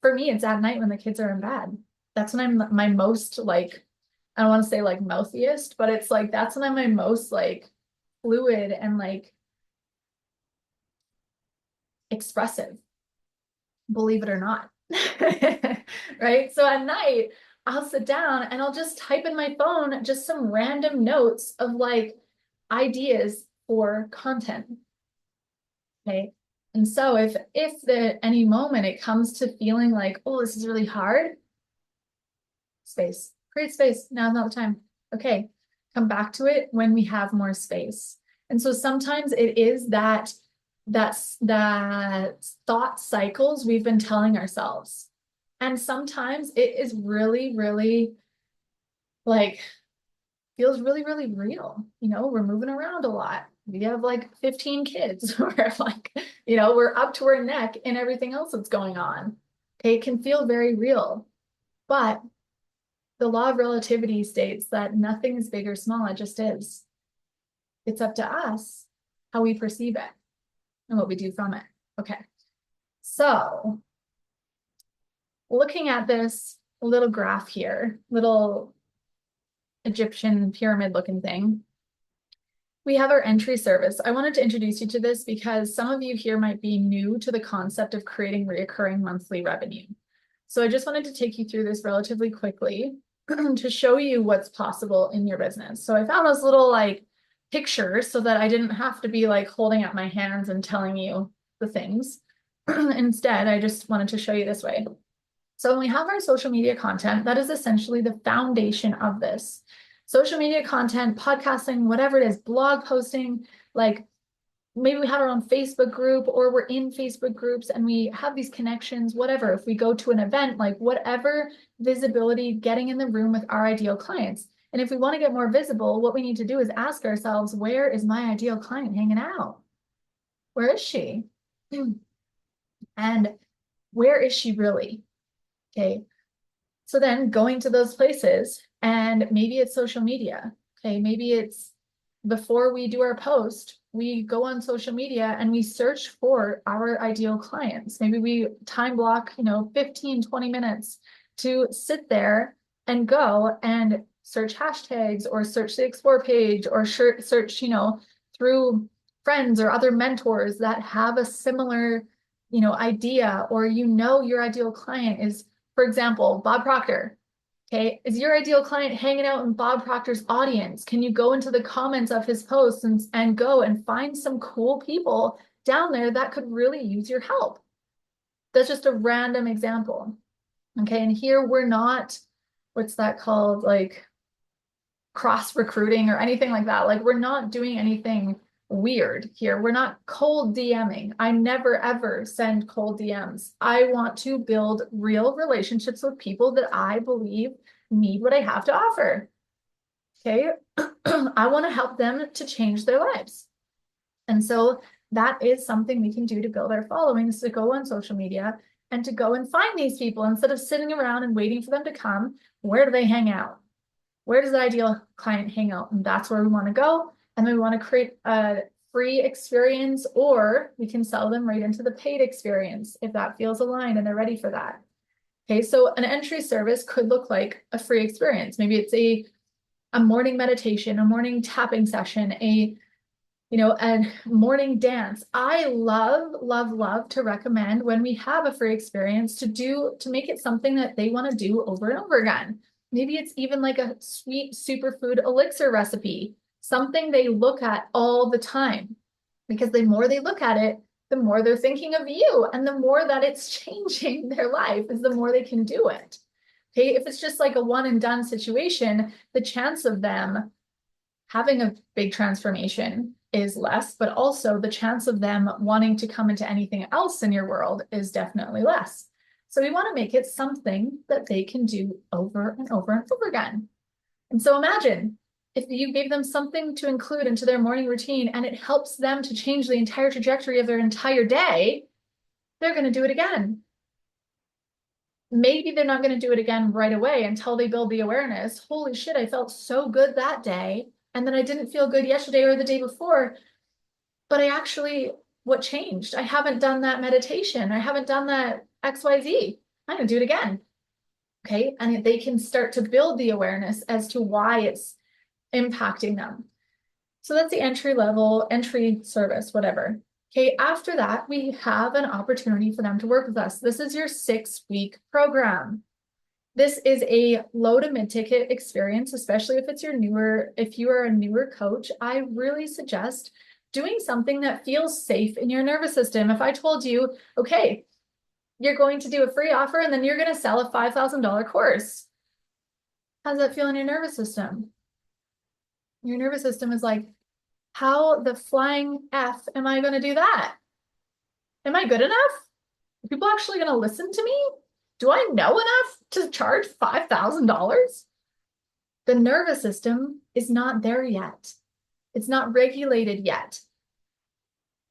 Speaker 1: for me, it's at night when the kids are in bed. That's when I'm my most like, I don't want to say like mouthiest, but it's like, that's when I'm my most like fluid and like expressive, believe it or not. Right? So at night, I'll sit down and I'll just type in my phone just some random notes of like ideas for content. Okay. And so if any moment it comes to feeling like, oh, this is really hard, space, create space. Now's not the time. Okay. Come back to it when we have more space. And so sometimes it is that thought cycles we've been telling ourselves. And sometimes it is really, really like feels really, really real. We're moving around a lot. We have like 15 kids. We're like, we're up to our neck in everything else that's going on. Okay, it can feel very real. But the law of relativity states that nothing is big or small, it just is. It's up to us how we perceive it and what we do from it. Okay. So looking at this little graph here, little Egyptian pyramid looking thing, we have our entry service. I wanted to introduce you to this because some of you here might be new to the concept of creating recurring monthly revenue. So I just wanted to take you through this relatively quickly to show you what's possible in your business. So I found those little like pictures so that I didn't have to be like holding up my hands and telling you the things. Instead, I just wanted to show you this way. So when we have our social media content, that is essentially the foundation of this. Social media content, podcasting, whatever it is, blog posting, like maybe we have our own Facebook group or we're in Facebook groups and we have these connections, whatever. If we go to an event, like whatever visibility, getting in the room with our ideal clients. And if we want to get more visible, what we need to do is ask ourselves, where is my ideal client hanging out? Where is she? And where is she really? Okay. So then going to those places, and maybe it's social media. Okay. Maybe it's before we do our post, we go on social media and we search for our ideal clients. Maybe we time block, 15, 20 minutes to sit there and go and search hashtags or search the explore page or search, through friends or other mentors that have a similar, idea, or your ideal client is, for example, Bob Proctor. Okay, is your ideal client hanging out in Bob Proctor's audience? Can you go into the comments of his posts and go and find some cool people down there that could really use your help? That's just a random example. Okay, and here we're not, what's that called? Like cross recruiting or anything like that. Like we're not doing anything weird here. We're not cold DMing. I never ever send cold DMs. I want to build real relationships with people that I believe need what I have to offer. Okay. I want to help them to change their lives. And so that is something we can do to build our followings, to go on social media and to go and find these people instead of sitting around and waiting for them to come. Where do they hang out? Where does the ideal client hang out? And that's where we want to go. And then we want to create a free experience, or we can sell them right into the paid experience if that feels aligned and they're ready for that. Okay, so an entry service could look like a free experience. Maybe it's a morning meditation, a morning tapping session, a morning dance. I love to recommend when we have a free experience to make it something that they want to do over and over again. Maybe it's even like a sweet superfood elixir recipe, something they look at all the time, because the more they look at it, the more they're thinking of you, and the more that it's changing their life is the more they can do it. Okay, if it's just like a one and done situation, the chance of them having a big transformation is less, but also the chance of them wanting to come into anything else in your world is definitely less. So we want to make it something that they can do over and over and over again. And so imagine if you gave them something to include into their morning routine and it helps them to change the entire trajectory of their entire day, they're going to do it again. Maybe they're not going to do it again right away until they build the awareness. Holy shit, I felt so good that day. And then I didn't feel good yesterday or the day before. But what changed? I haven't done that meditation. I haven't done that XYZ. I'm going to do it again. Okay. And they can start to build the awareness as to why it's impacting them. So that's the entry service, whatever. Okay, after that, we have an opportunity for them to work with us. This is your 6-week program. This is a low to mid-ticket experience, especially if you are a newer coach. I really suggest doing something that feels safe in your nervous system. If I told you, okay, you're going to do a free offer and then you're going to sell a $5,000 course. How does that feel in your nervous system? Your nervous system is like, how the flying F am I going to do that? Am I good enough? Are people actually going to listen to me? Do I know enough to charge $5,000? The nervous system is not there yet. It's not regulated yet.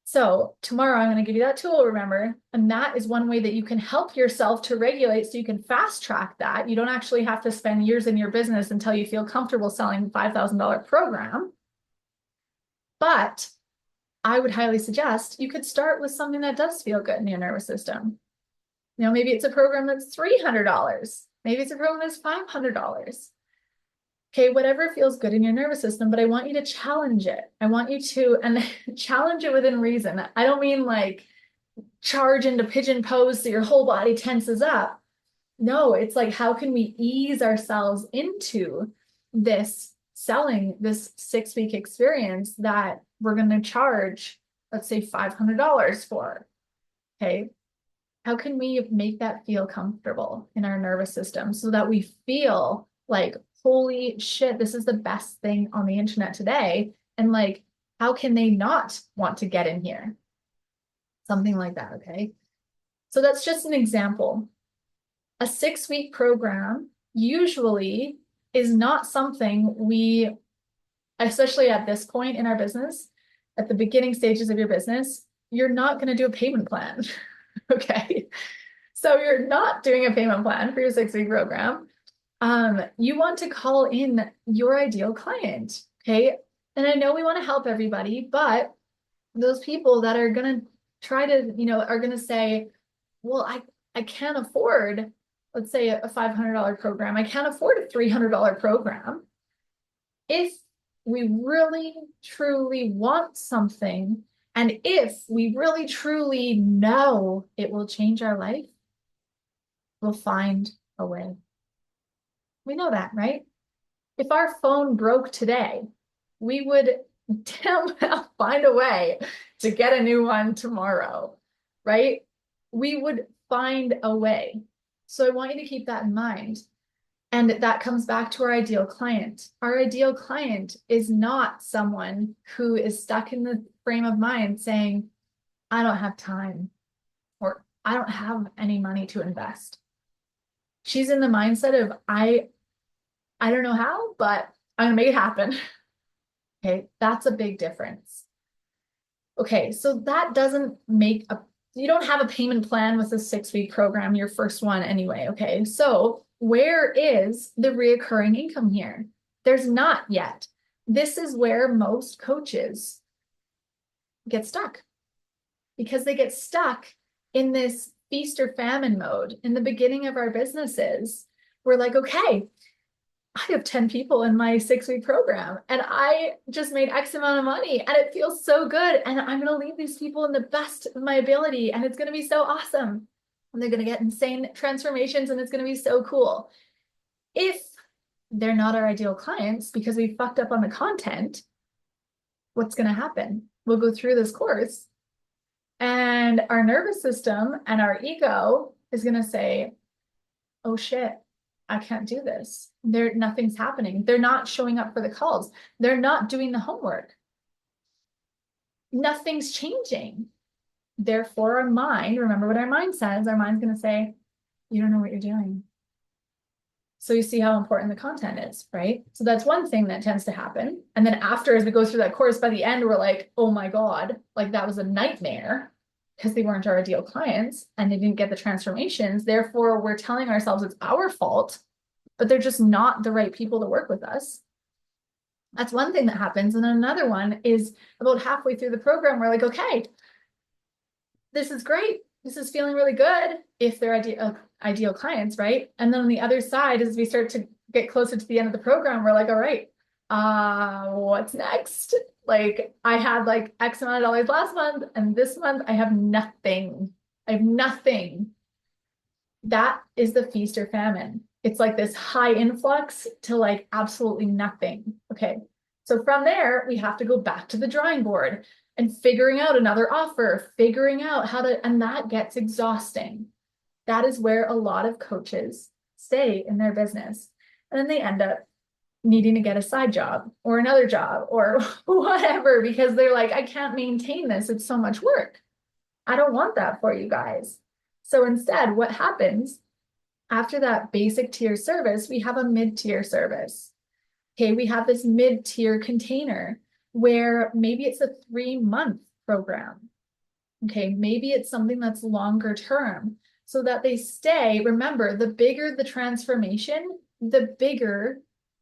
Speaker 1: So tomorrow I'm going to give you that tool, remember, and that is one way that you can help yourself to regulate so you can fast track that. You don't actually have to spend years in your business until you feel comfortable selling a $5,000 program. But I would highly suggest you could start with something that does feel good in your nervous system. Maybe it's a program that's $300. Maybe it's a program that's $500. Okay, whatever feels good in your nervous system, but I want you to challenge it. I want you to, and challenge it within reason. I don't mean like charge into pigeon pose so your whole body tenses up. No, it's like, how can we ease ourselves into this selling this 6-week experience that we're going to charge, let's say $500 for? Okay. How can we make that feel comfortable in our nervous system so that we feel like, holy shit, this is the best thing on the internet today. And like, how can they not want to get in here? Something like that, okay? So that's just an example. A 6-week program usually is not something we, especially at this point in our business, at the beginning stages of your business, you're not going to do a payment plan, okay? So you're not doing a payment plan for your 6-week program. You want to call in your ideal client, okay? And I know we want to help everybody, but those people that are going to try to, are going to say, well, I can't afford, let's say a $500 program. I can't afford a $300 program. If we really, truly want something, and if we really, truly know it will change our life, we'll find a way. We know that, right? If our phone broke today, we would damn well find a way to get a new one tomorrow, right? We would find a way. So I want you to keep that in mind. And that comes back to our ideal client. Our ideal client is not someone who is stuck in the frame of mind saying, I don't have time, or I don't have any money to invest. She's in the mindset of, I don't know how, but I'm gonna make it happen. Okay, that's a big difference. Okay, so that doesn't make you don't have a payment plan with a 6-week program, your first one anyway. Okay, so where is the reoccurring income here? There's not yet. This is where most coaches get stuck, because they get stuck in this feast or famine mode. In the beginning of our businesses, we're like, okay, I have 10 people in my 6-week program and I just made X amount of money and it feels so good. And I'm going to leave these people in the best of my ability and it's going to be so awesome. And they're going to get insane transformations and it's going to be so cool. If they're not our ideal clients because we fucked up on the content, what's going to happen? We'll go through this course and our nervous system and our ego is going to say, oh shit, I can't do this. Nothing's happening. They're not showing up for the calls. They're not doing the homework. Nothing's changing. Therefore, our mind, remember what our mind says, our mind's going to say, you don't know what you're doing. So you see how important the content is, right? So that's one thing that tends to happen. And then after, as we go through that course, by the end, we're like, oh my God, like that was a nightmare because they weren't our ideal clients and they didn't get the transformations. Therefore, we're telling ourselves it's our fault, but they're just not the right people to work with us. That's one thing that happens. And then another one is about halfway through the program, we're like, okay, this is great. This is feeling really good if they're ideal clients, right? And then on the other side, as we start to get closer to the end of the program, we're like, all right, what's next? Like I had like X amount of dollars last month and this month I have nothing. I have nothing. That is the feast or famine. It's like this high influx to like absolutely nothing. Okay. So from there, we have to go back to the drawing board and figuring out another offer, figuring out how to, and that gets exhausting. That is where a lot of coaches stay in their business. And then they end up needing to get a side job or another job or whatever, because they're like, I can't maintain this. It's so much work. I don't want that for you guys. So instead, what happens after that basic tier service, we have a mid-tier service. Okay, we have this mid-tier container where maybe it's a 3-month program. Okay, maybe it's something that's longer term so that they stay. Remember, the bigger the transformation, the bigger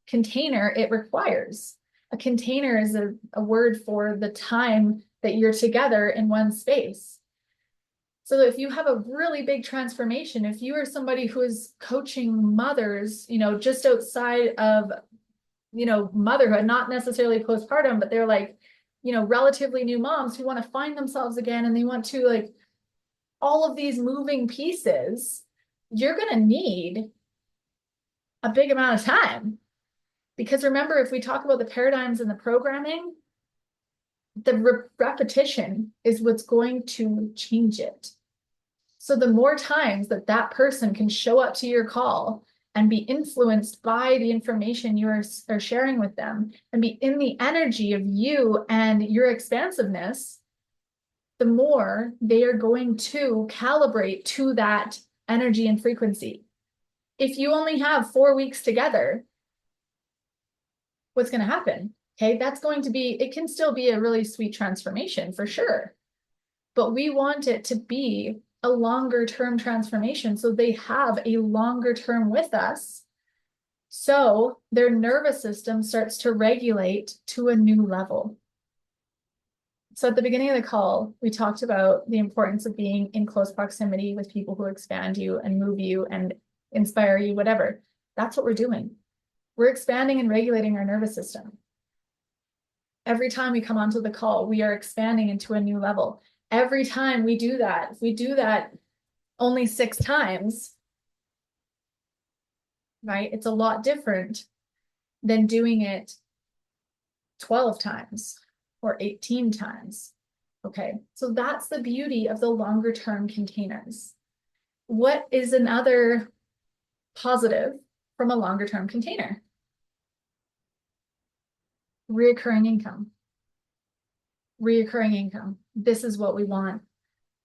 Speaker 1: container it requires. A container is a word for the time that you're together in one space. So if you have a really big transformation, if you are somebody who is coaching mothers, just outside of, motherhood, not necessarily postpartum, but they're like, relatively new moms who want to find themselves again and they want to like all of these moving pieces, you're going to need a big amount of time. Because remember, if we talk about the paradigms and the programming, the repetition is what's going to change it. So the more times that that person can show up to your call and be influenced by the information you are sharing with them and be in the energy of you and your expansiveness, the more they are going to calibrate to that energy and frequency. If you only have 4 weeks together, what's going to happen? Okay, that's going to be, it can still be a really sweet transformation for sure. But we want it to be a longer term transformation. So they have a longer term with us. So their nervous system starts to regulate to a new level. So at the beginning of the call, we talked about the importance of being in close proximity with people who expand you and move you and inspire you, whatever. That's what we're doing. We're expanding and regulating our nervous system. Every time we come onto the call, we are expanding into a new level. Every time we do that, if we do that only 6 times, right, it's a lot different than doing it 12 times or 18 times. Okay, so that's the beauty of the longer term containers. What is another positive from a longer term container? Reoccurring income. Reoccurring income. This is what we want.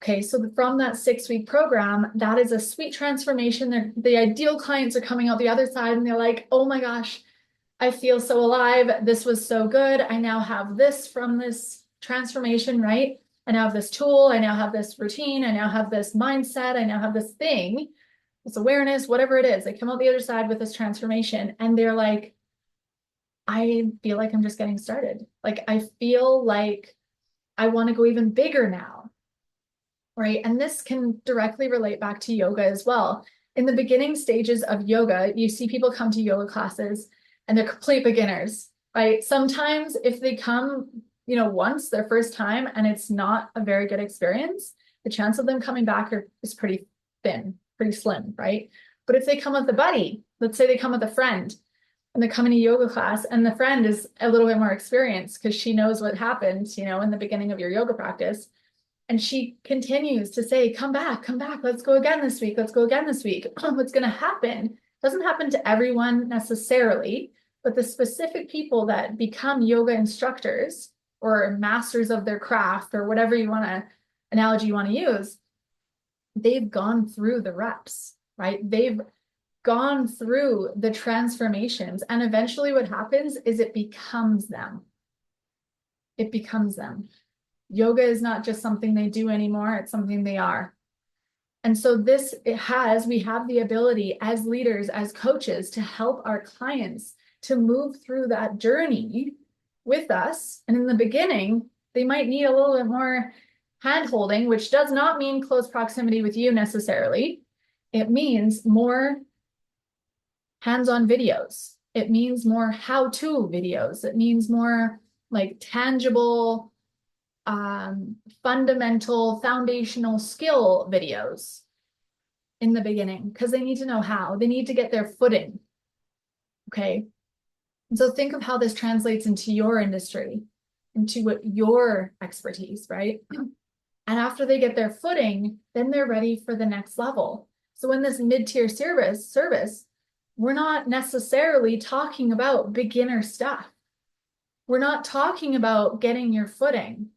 Speaker 1: Okay, so from that 6-week program, that is a sweet transformation. The ideal clients are coming out the other side and they're like, oh my gosh, I feel so alive. This was so good. I now have this from this transformation, right? I now have this tool. I now have this routine. I now have this mindset. I now have this thing, this awareness, whatever it is. They come out the other side with this transformation and they're like, I feel like I'm just getting started. Like, I feel like I want to go even bigger now, right? And this can directly relate back to yoga as well. In the beginning stages of yoga, you see people come to yoga classes and they're complete beginners, right? Sometimes if they come, once their first time and it's not a very good experience, the chance of them coming back is pretty thin, pretty slim, right? But if they come with a buddy, let's say they come with a friend and they're coming to yoga class and the friend is a little bit more experienced because she knows what happened, in the beginning of your yoga practice. And she continues to say, come back, let's go again this week, let's go again this week. What's going to happen doesn't happen to everyone necessarily, but the specific people that become yoga instructors or masters of their craft or whatever analogy you want to use, they've gone through the reps, right? They've gone through the transformations. And eventually what happens is it becomes them. It becomes them. Yoga is not just something they do anymore, it's something they are. And so we have the ability as leaders, as coaches, to help our clients to move through that journey with us. And in the beginning, they might need a little bit more hand-holding, which does not mean close proximity with you necessarily. It means more hands-on videos. It means more how-to videos. It means more like tangible, fundamental, foundational skill videos in the beginning because they need to know how. They need to get their footing. Okay. And so think of how this translates into your industry, into what your expertise, right? And after they get their footing, then they're ready for the next level. So in this mid-tier service, we're not necessarily talking about beginner stuff. We're not talking about getting your footing.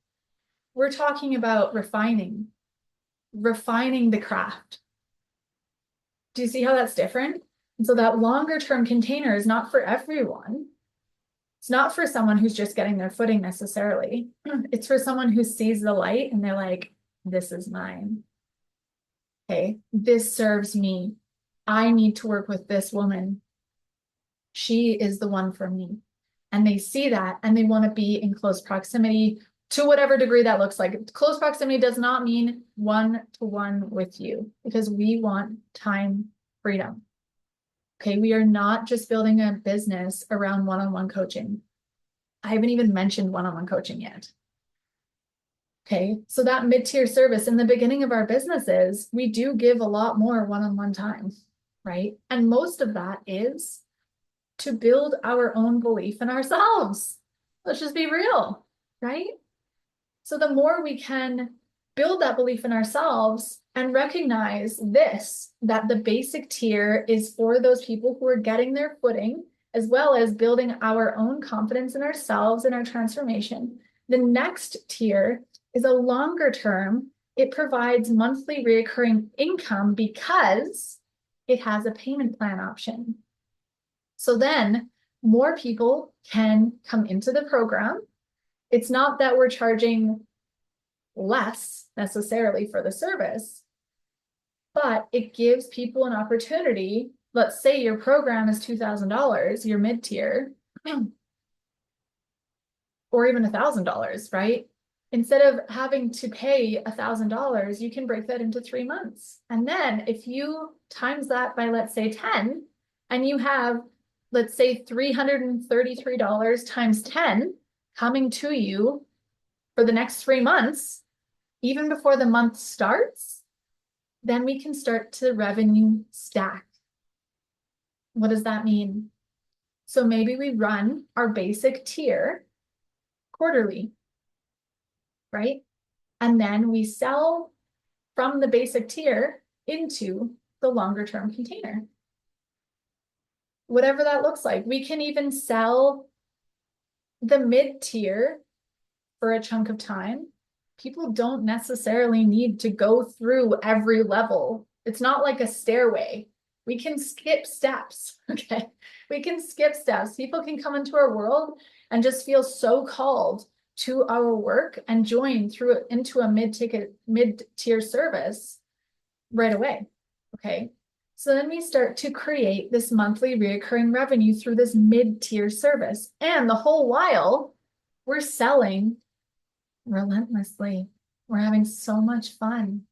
Speaker 1: We're talking about refining the craft. Do you see how that's different? And so that longer term container is not for everyone. It's not for someone who's just getting their footing necessarily. It's for someone who sees the light and they're like, this is mine. Okay, this serves me. I need to work with this woman. She is the one for me. And they see that and they want to be in close proximity to whatever degree that looks like. Close proximity does not mean one-to-one with you because we want time freedom. Okay, we are not just building a business around one-on-one coaching. I haven't even mentioned one-on-one coaching yet. Okay, so that mid-tier service in the beginning of our businesses, we do give a lot more one-on-one time, right? And most of that is to build our own belief in ourselves. Let's just be real, right? So the more we can build that belief in ourselves and recognize that the basic tier is for those people who are getting their footing, as well as building our own confidence in ourselves and our transformation. The next tier is a longer term. It provides monthly recurring income because it has a payment plan option. So then more people can come into the program. It's not that we're charging less necessarily for the service, but it gives people an opportunity. Let's say your program is $2,000, your mid-tier, or even $1,000, right? Instead of having to pay $1,000, you can break that into 3 months. And then if you times that by, let's say 10, and you have, let's say $333 times 10 coming to you for the next 3 months, even before the month starts, then we can start to revenue stack. What does that mean? So maybe we run our basic tier quarterly, right? And then we sell from the basic tier into the longer term container. Whatever that looks like. We can even sell the mid tier for a chunk of time. People don't necessarily need to go through every level. It's not like a stairway. We can skip steps, okay? We can skip steps. People can come into our world and just feel so called to our work and join through into a mid-tier service right away, okay? So then we start to create this monthly recurring revenue through this mid-tier service. And the whole while, we're selling relentlessly. We're having so much fun.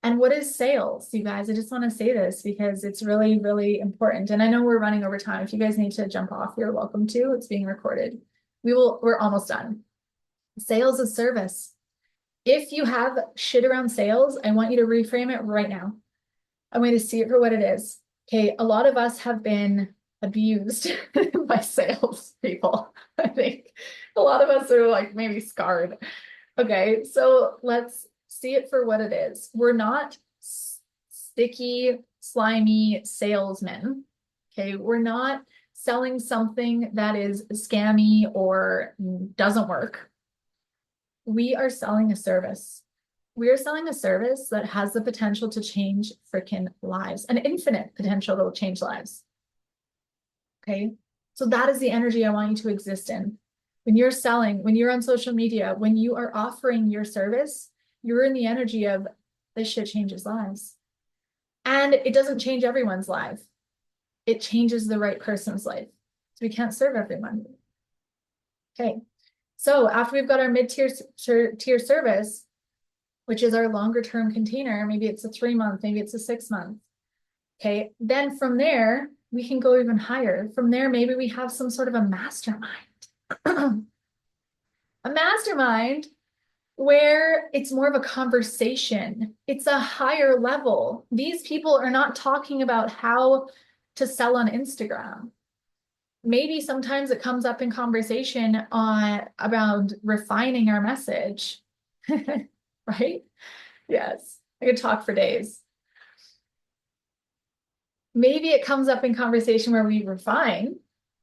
Speaker 1: And what is sales, you guys? I just want to say this because it's really, really important. And I know we're running over time. If you guys need to jump off, you're welcome to. It's being recorded. We're almost done. Sales is service. If you have shit around sales, I want you to reframe it right now. I want you to see it for what it is. Okay, a lot of us have been abused by sales people. I think a lot of us are like maybe scarred. Okay, so let's see it for what it is. We're not sticky, slimy salesmen. Okay, we're not selling something that is scammy or doesn't work. We are selling a service. We are selling a service that has the potential to change freaking lives, an infinite potential to change lives. Okay, so that is the energy I want you to exist in. When you're selling, when you're on social media, when you are offering your service, you're in the energy of this shit changes lives. And it doesn't change everyone's life. It changes the right person's life. So we can't serve everyone. Okay, so after we've got our mid-tier service, which is our longer term container, maybe it's a 3-month, maybe it's a 6-month. Okay, then from there, we can go even higher. From there, maybe we have some sort of a mastermind. A mastermind where it's more of a conversation. It's a higher level. These people are not talking about how to sell on Instagram. Maybe sometimes it comes up in conversation around refining our message, right? Yes, I could talk for days. Maybe it comes up in conversation where we refine,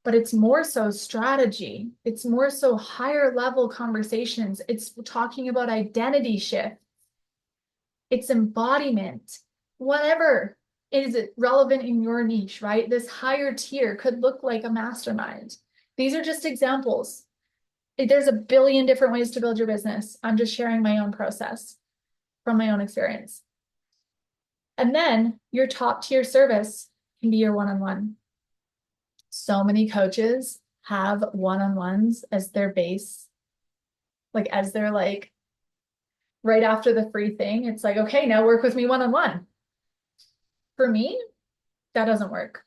Speaker 1: but it's more so strategy. It's more so higher level conversations. It's talking about identity shift. It's embodiment, whatever is relevant in your niche, right? This higher tier could look like a mastermind. These are just examples. There's a billion different ways to build your business. I'm just sharing my own process from my own experience. And then your top tier service can be your one-on-one. So many coaches have one-on-ones as their base, like as their like right after the free thing. It's like, okay, now work with me one-on-one. For me, that doesn't work.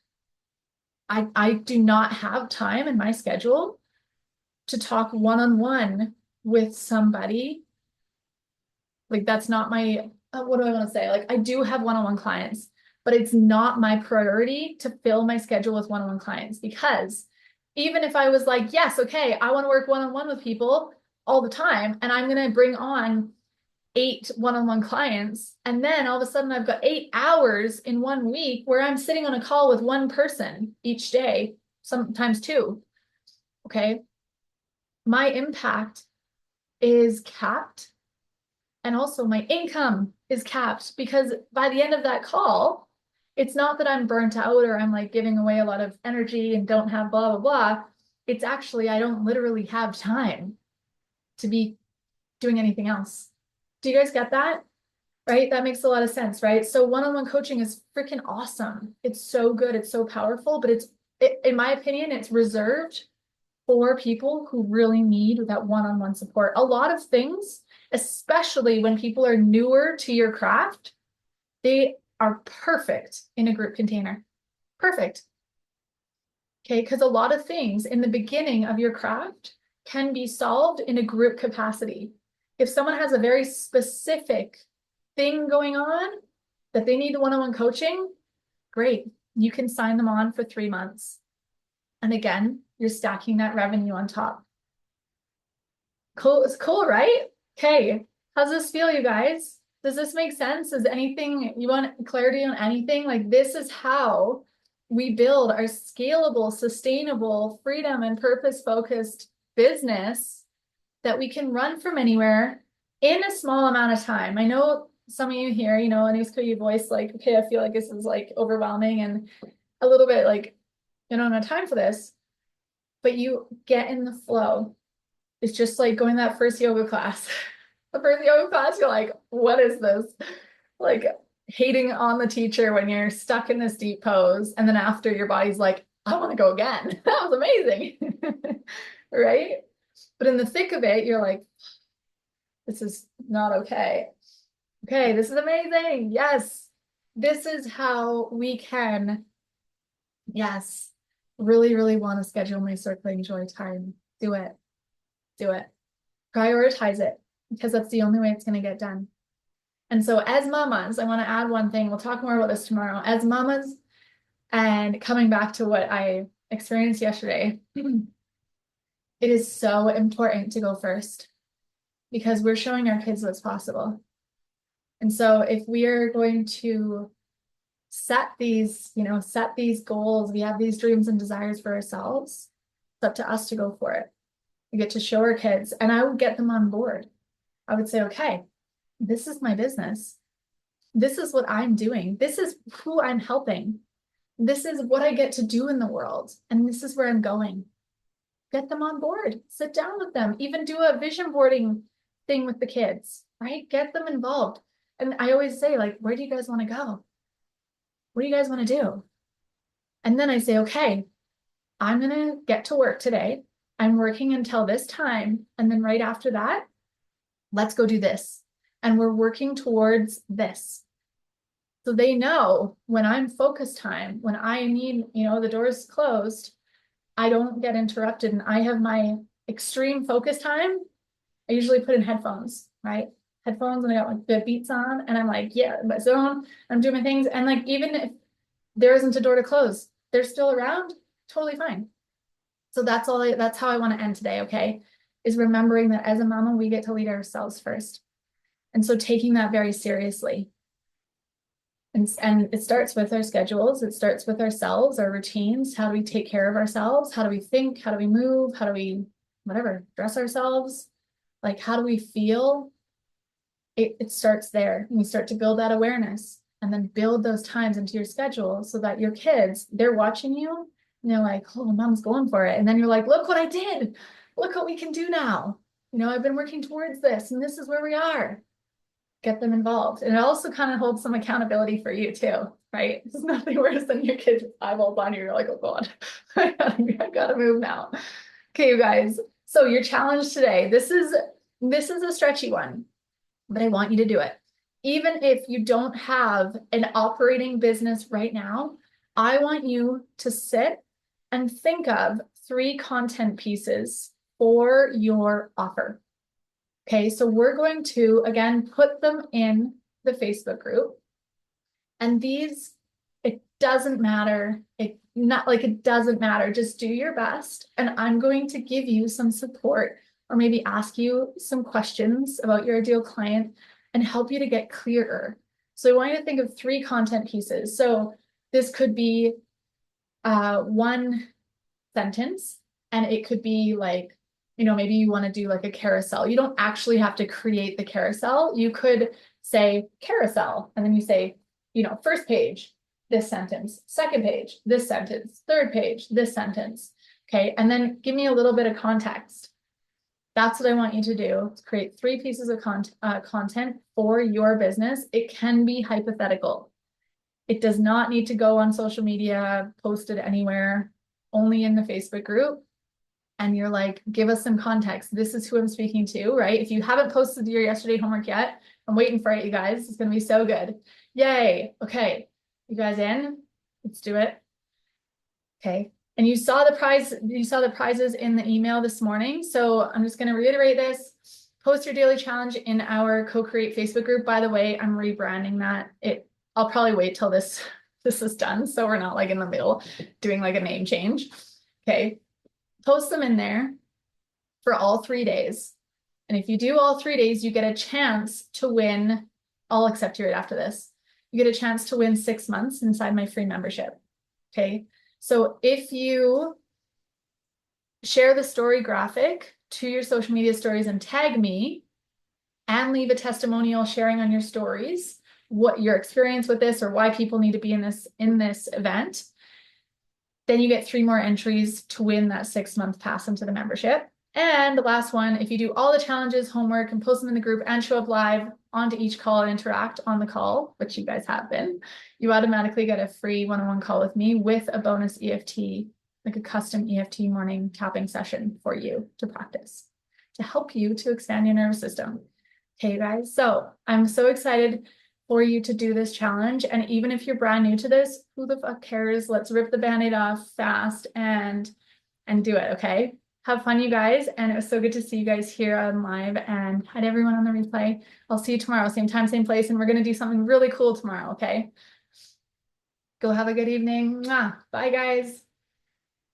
Speaker 1: I do not have time in my schedule to talk one-on-one with somebody. Like that's not my, what do I want to say? Like I do have one-on-one clients, but it's not my priority to fill my schedule with one-on-one clients, because even if I was like, yes, okay, I want to work one-on-one with people all the time, and I'm going to bring on 8 one-on-one clients, and then all of a sudden I've got 8 hours in 1 week where I'm sitting on a call with one person each day, sometimes 2. Okay. My impact is capped. And also my income is capped, because by the end of that call, it's not that I'm burnt out or I'm like giving away a lot of energy and don't have blah, blah, blah. It's actually, I don't literally have time to be doing anything else. Do you guys get that? Right? That makes a lot of sense, right? So one-on-one coaching is freaking awesome. It's so good. It's so powerful, but in my opinion, it's reserved for people who really need that one-on-one support. A lot of things, especially when people are newer to your craft, they are perfect in a group container. Perfect. Okay, because a lot of things in the beginning of your craft can be solved in a group capacity. If someone has a very specific thing going on that they need one-on-one coaching, great. You can sign them on for 3 months. And again, you're stacking that revenue on top. Cool. It's cool, right? Okay. How's this feel, you guys? Does this make sense? Is anything you want clarity on anything? Like this is how we build our scalable, sustainable, freedom and purpose-focused business that we can run from anywhere in a small amount of time. I know some of you here, you know, a Niskoyi voice, like, okay, I feel like this is like overwhelming and a little bit like, you don't have time for this, but you get in the flow. It's just like going to that first yoga class. The first yoga class, you're like, what is this? Like hating on the teacher when you're stuck in this deep pose. And then after, your body's like, I want to go again. That was amazing. Right? But in the thick of it, you're like, this is not okay. Okay, this is amazing. Yes. This is how we can, yes, really, really want to schedule my circling joy time. Do it. Do it. Prioritize it, because that's the only way it's going to get done. And so as mamas, I want to add one thing. We'll talk more about this tomorrow. As mamas, and coming back to what I experienced yesterday, it is so important to go first, because we're showing our kids what's possible. And so if we are going to set these, you know, set these goals, we have these dreams and desires for ourselves, it's up to us to go for it. We get to show our kids, and I would get them on board. I would say, okay, this is my business. This is what I'm doing. This is who I'm helping. This is what I get to do in the world. And this is where I'm going. Get them on board. Sit down with them. Even do a vision boarding thing with the kids, right? Get them involved. And I always say, like, where do you guys want to go? What do you guys want to do? And then I say, okay, I'm going to get to work today. I'm working until this time. And then right after that, let's go do this. And we're working towards this. So they know when I'm focused time, when I need, you know, the door's closed, I don't get interrupted, and I have my extreme focus time. I usually put in headphones, right? Headphones, and I got like the beats on, and I'm like, yeah, my zone, I'm doing my things. And like, even if there isn't a door to close, they're still around, totally fine. So that's how I want to end today, okay? Is remembering that as a mama, we get to lead ourselves first. And so taking that very seriously. And it starts with our schedules. It starts with ourselves, our routines. How do we take care of ourselves? How do we think? How do we move? How do we, whatever, dress ourselves? Like, how do we feel? It starts there. And you start to build that awareness, and then build those times into your schedule so that your kids, they're watching you and they're like, oh, mom's going for it. And then you're like, look what I did. Look what we can do now. You know, I've been working towards this, and this is where we are. Get them involved. And it also kind of holds some accountability for you too, right? There's nothing worse than your kids' eyeballs on you. You're like, oh God, I gotta move now. Okay, you guys. So your challenge today, this is a stretchy one, but I want you to do it. Even if you don't have an operating business right now, I want you to sit and think of 3 content pieces for your offer. Okay, so we're going to, again, put them in the Facebook group. And these, it doesn't matter. It doesn't matter. Just do your best. And I'm going to give you some support, or maybe ask you some questions about your ideal client and help you to get clearer. So I want you to think of 3 content pieces. So this could be 1 sentence, and it could be like, you know, maybe you want to do like a carousel. You don't actually have to create the carousel. You could say carousel, and then you say, you know, first page, this sentence, second page, this sentence, third page, this sentence. Okay, and then give me a little bit of context. That's what I want you to do, to create 3 pieces of content for your business. It can be hypothetical. It does not need to go on social media, posted anywhere, only in the Facebook group. And you're like, give us some context. This is who I'm speaking to, right? If you haven't posted your yesterday homework yet, I'm waiting for it, you guys. It's going to be so good. Yay. Okay. You guys in? Let's do it. Okay. And you saw the prizes in the email this morning. So I'm just going to reiterate this. Post your daily challenge in our Co-Create Facebook group. By the way, I'm rebranding that. I'll probably wait till this is done, so we're not like in the middle doing like a name change. Okay. Post them in there for all 3 days. And if you do all 3 days, you get a chance to win. I'll accept you right after this. You get a chance to win 6 months inside my free membership. Okay. So if you share the story graphic to your social media stories and tag me, and leave a testimonial sharing on your stories what your experience with this or why people need to be in this event. Then you get 3 more entries to win that 6-month pass into the membership. And the last one, if you do all the challenges, homework, and post them in the group and show up live onto each call and interact on the call, which you guys have been, you automatically get a free one-on-one call with me with a bonus EFT, like a custom EFT morning tapping session for you to practice, to help you to expand your nervous system. Okay, guys, so I'm so excited for you to do this challenge. And even if you're brand new to this, who the fuck cares? Let's rip the Band-Aid off fast and do it, okay? Have fun, you guys. And it was so good to see you guys here on live, and hi to everyone on the replay. I'll see you tomorrow, same time, same place. And we're going to do something really cool tomorrow, okay? Go have a good evening. Mwah. Bye, guys.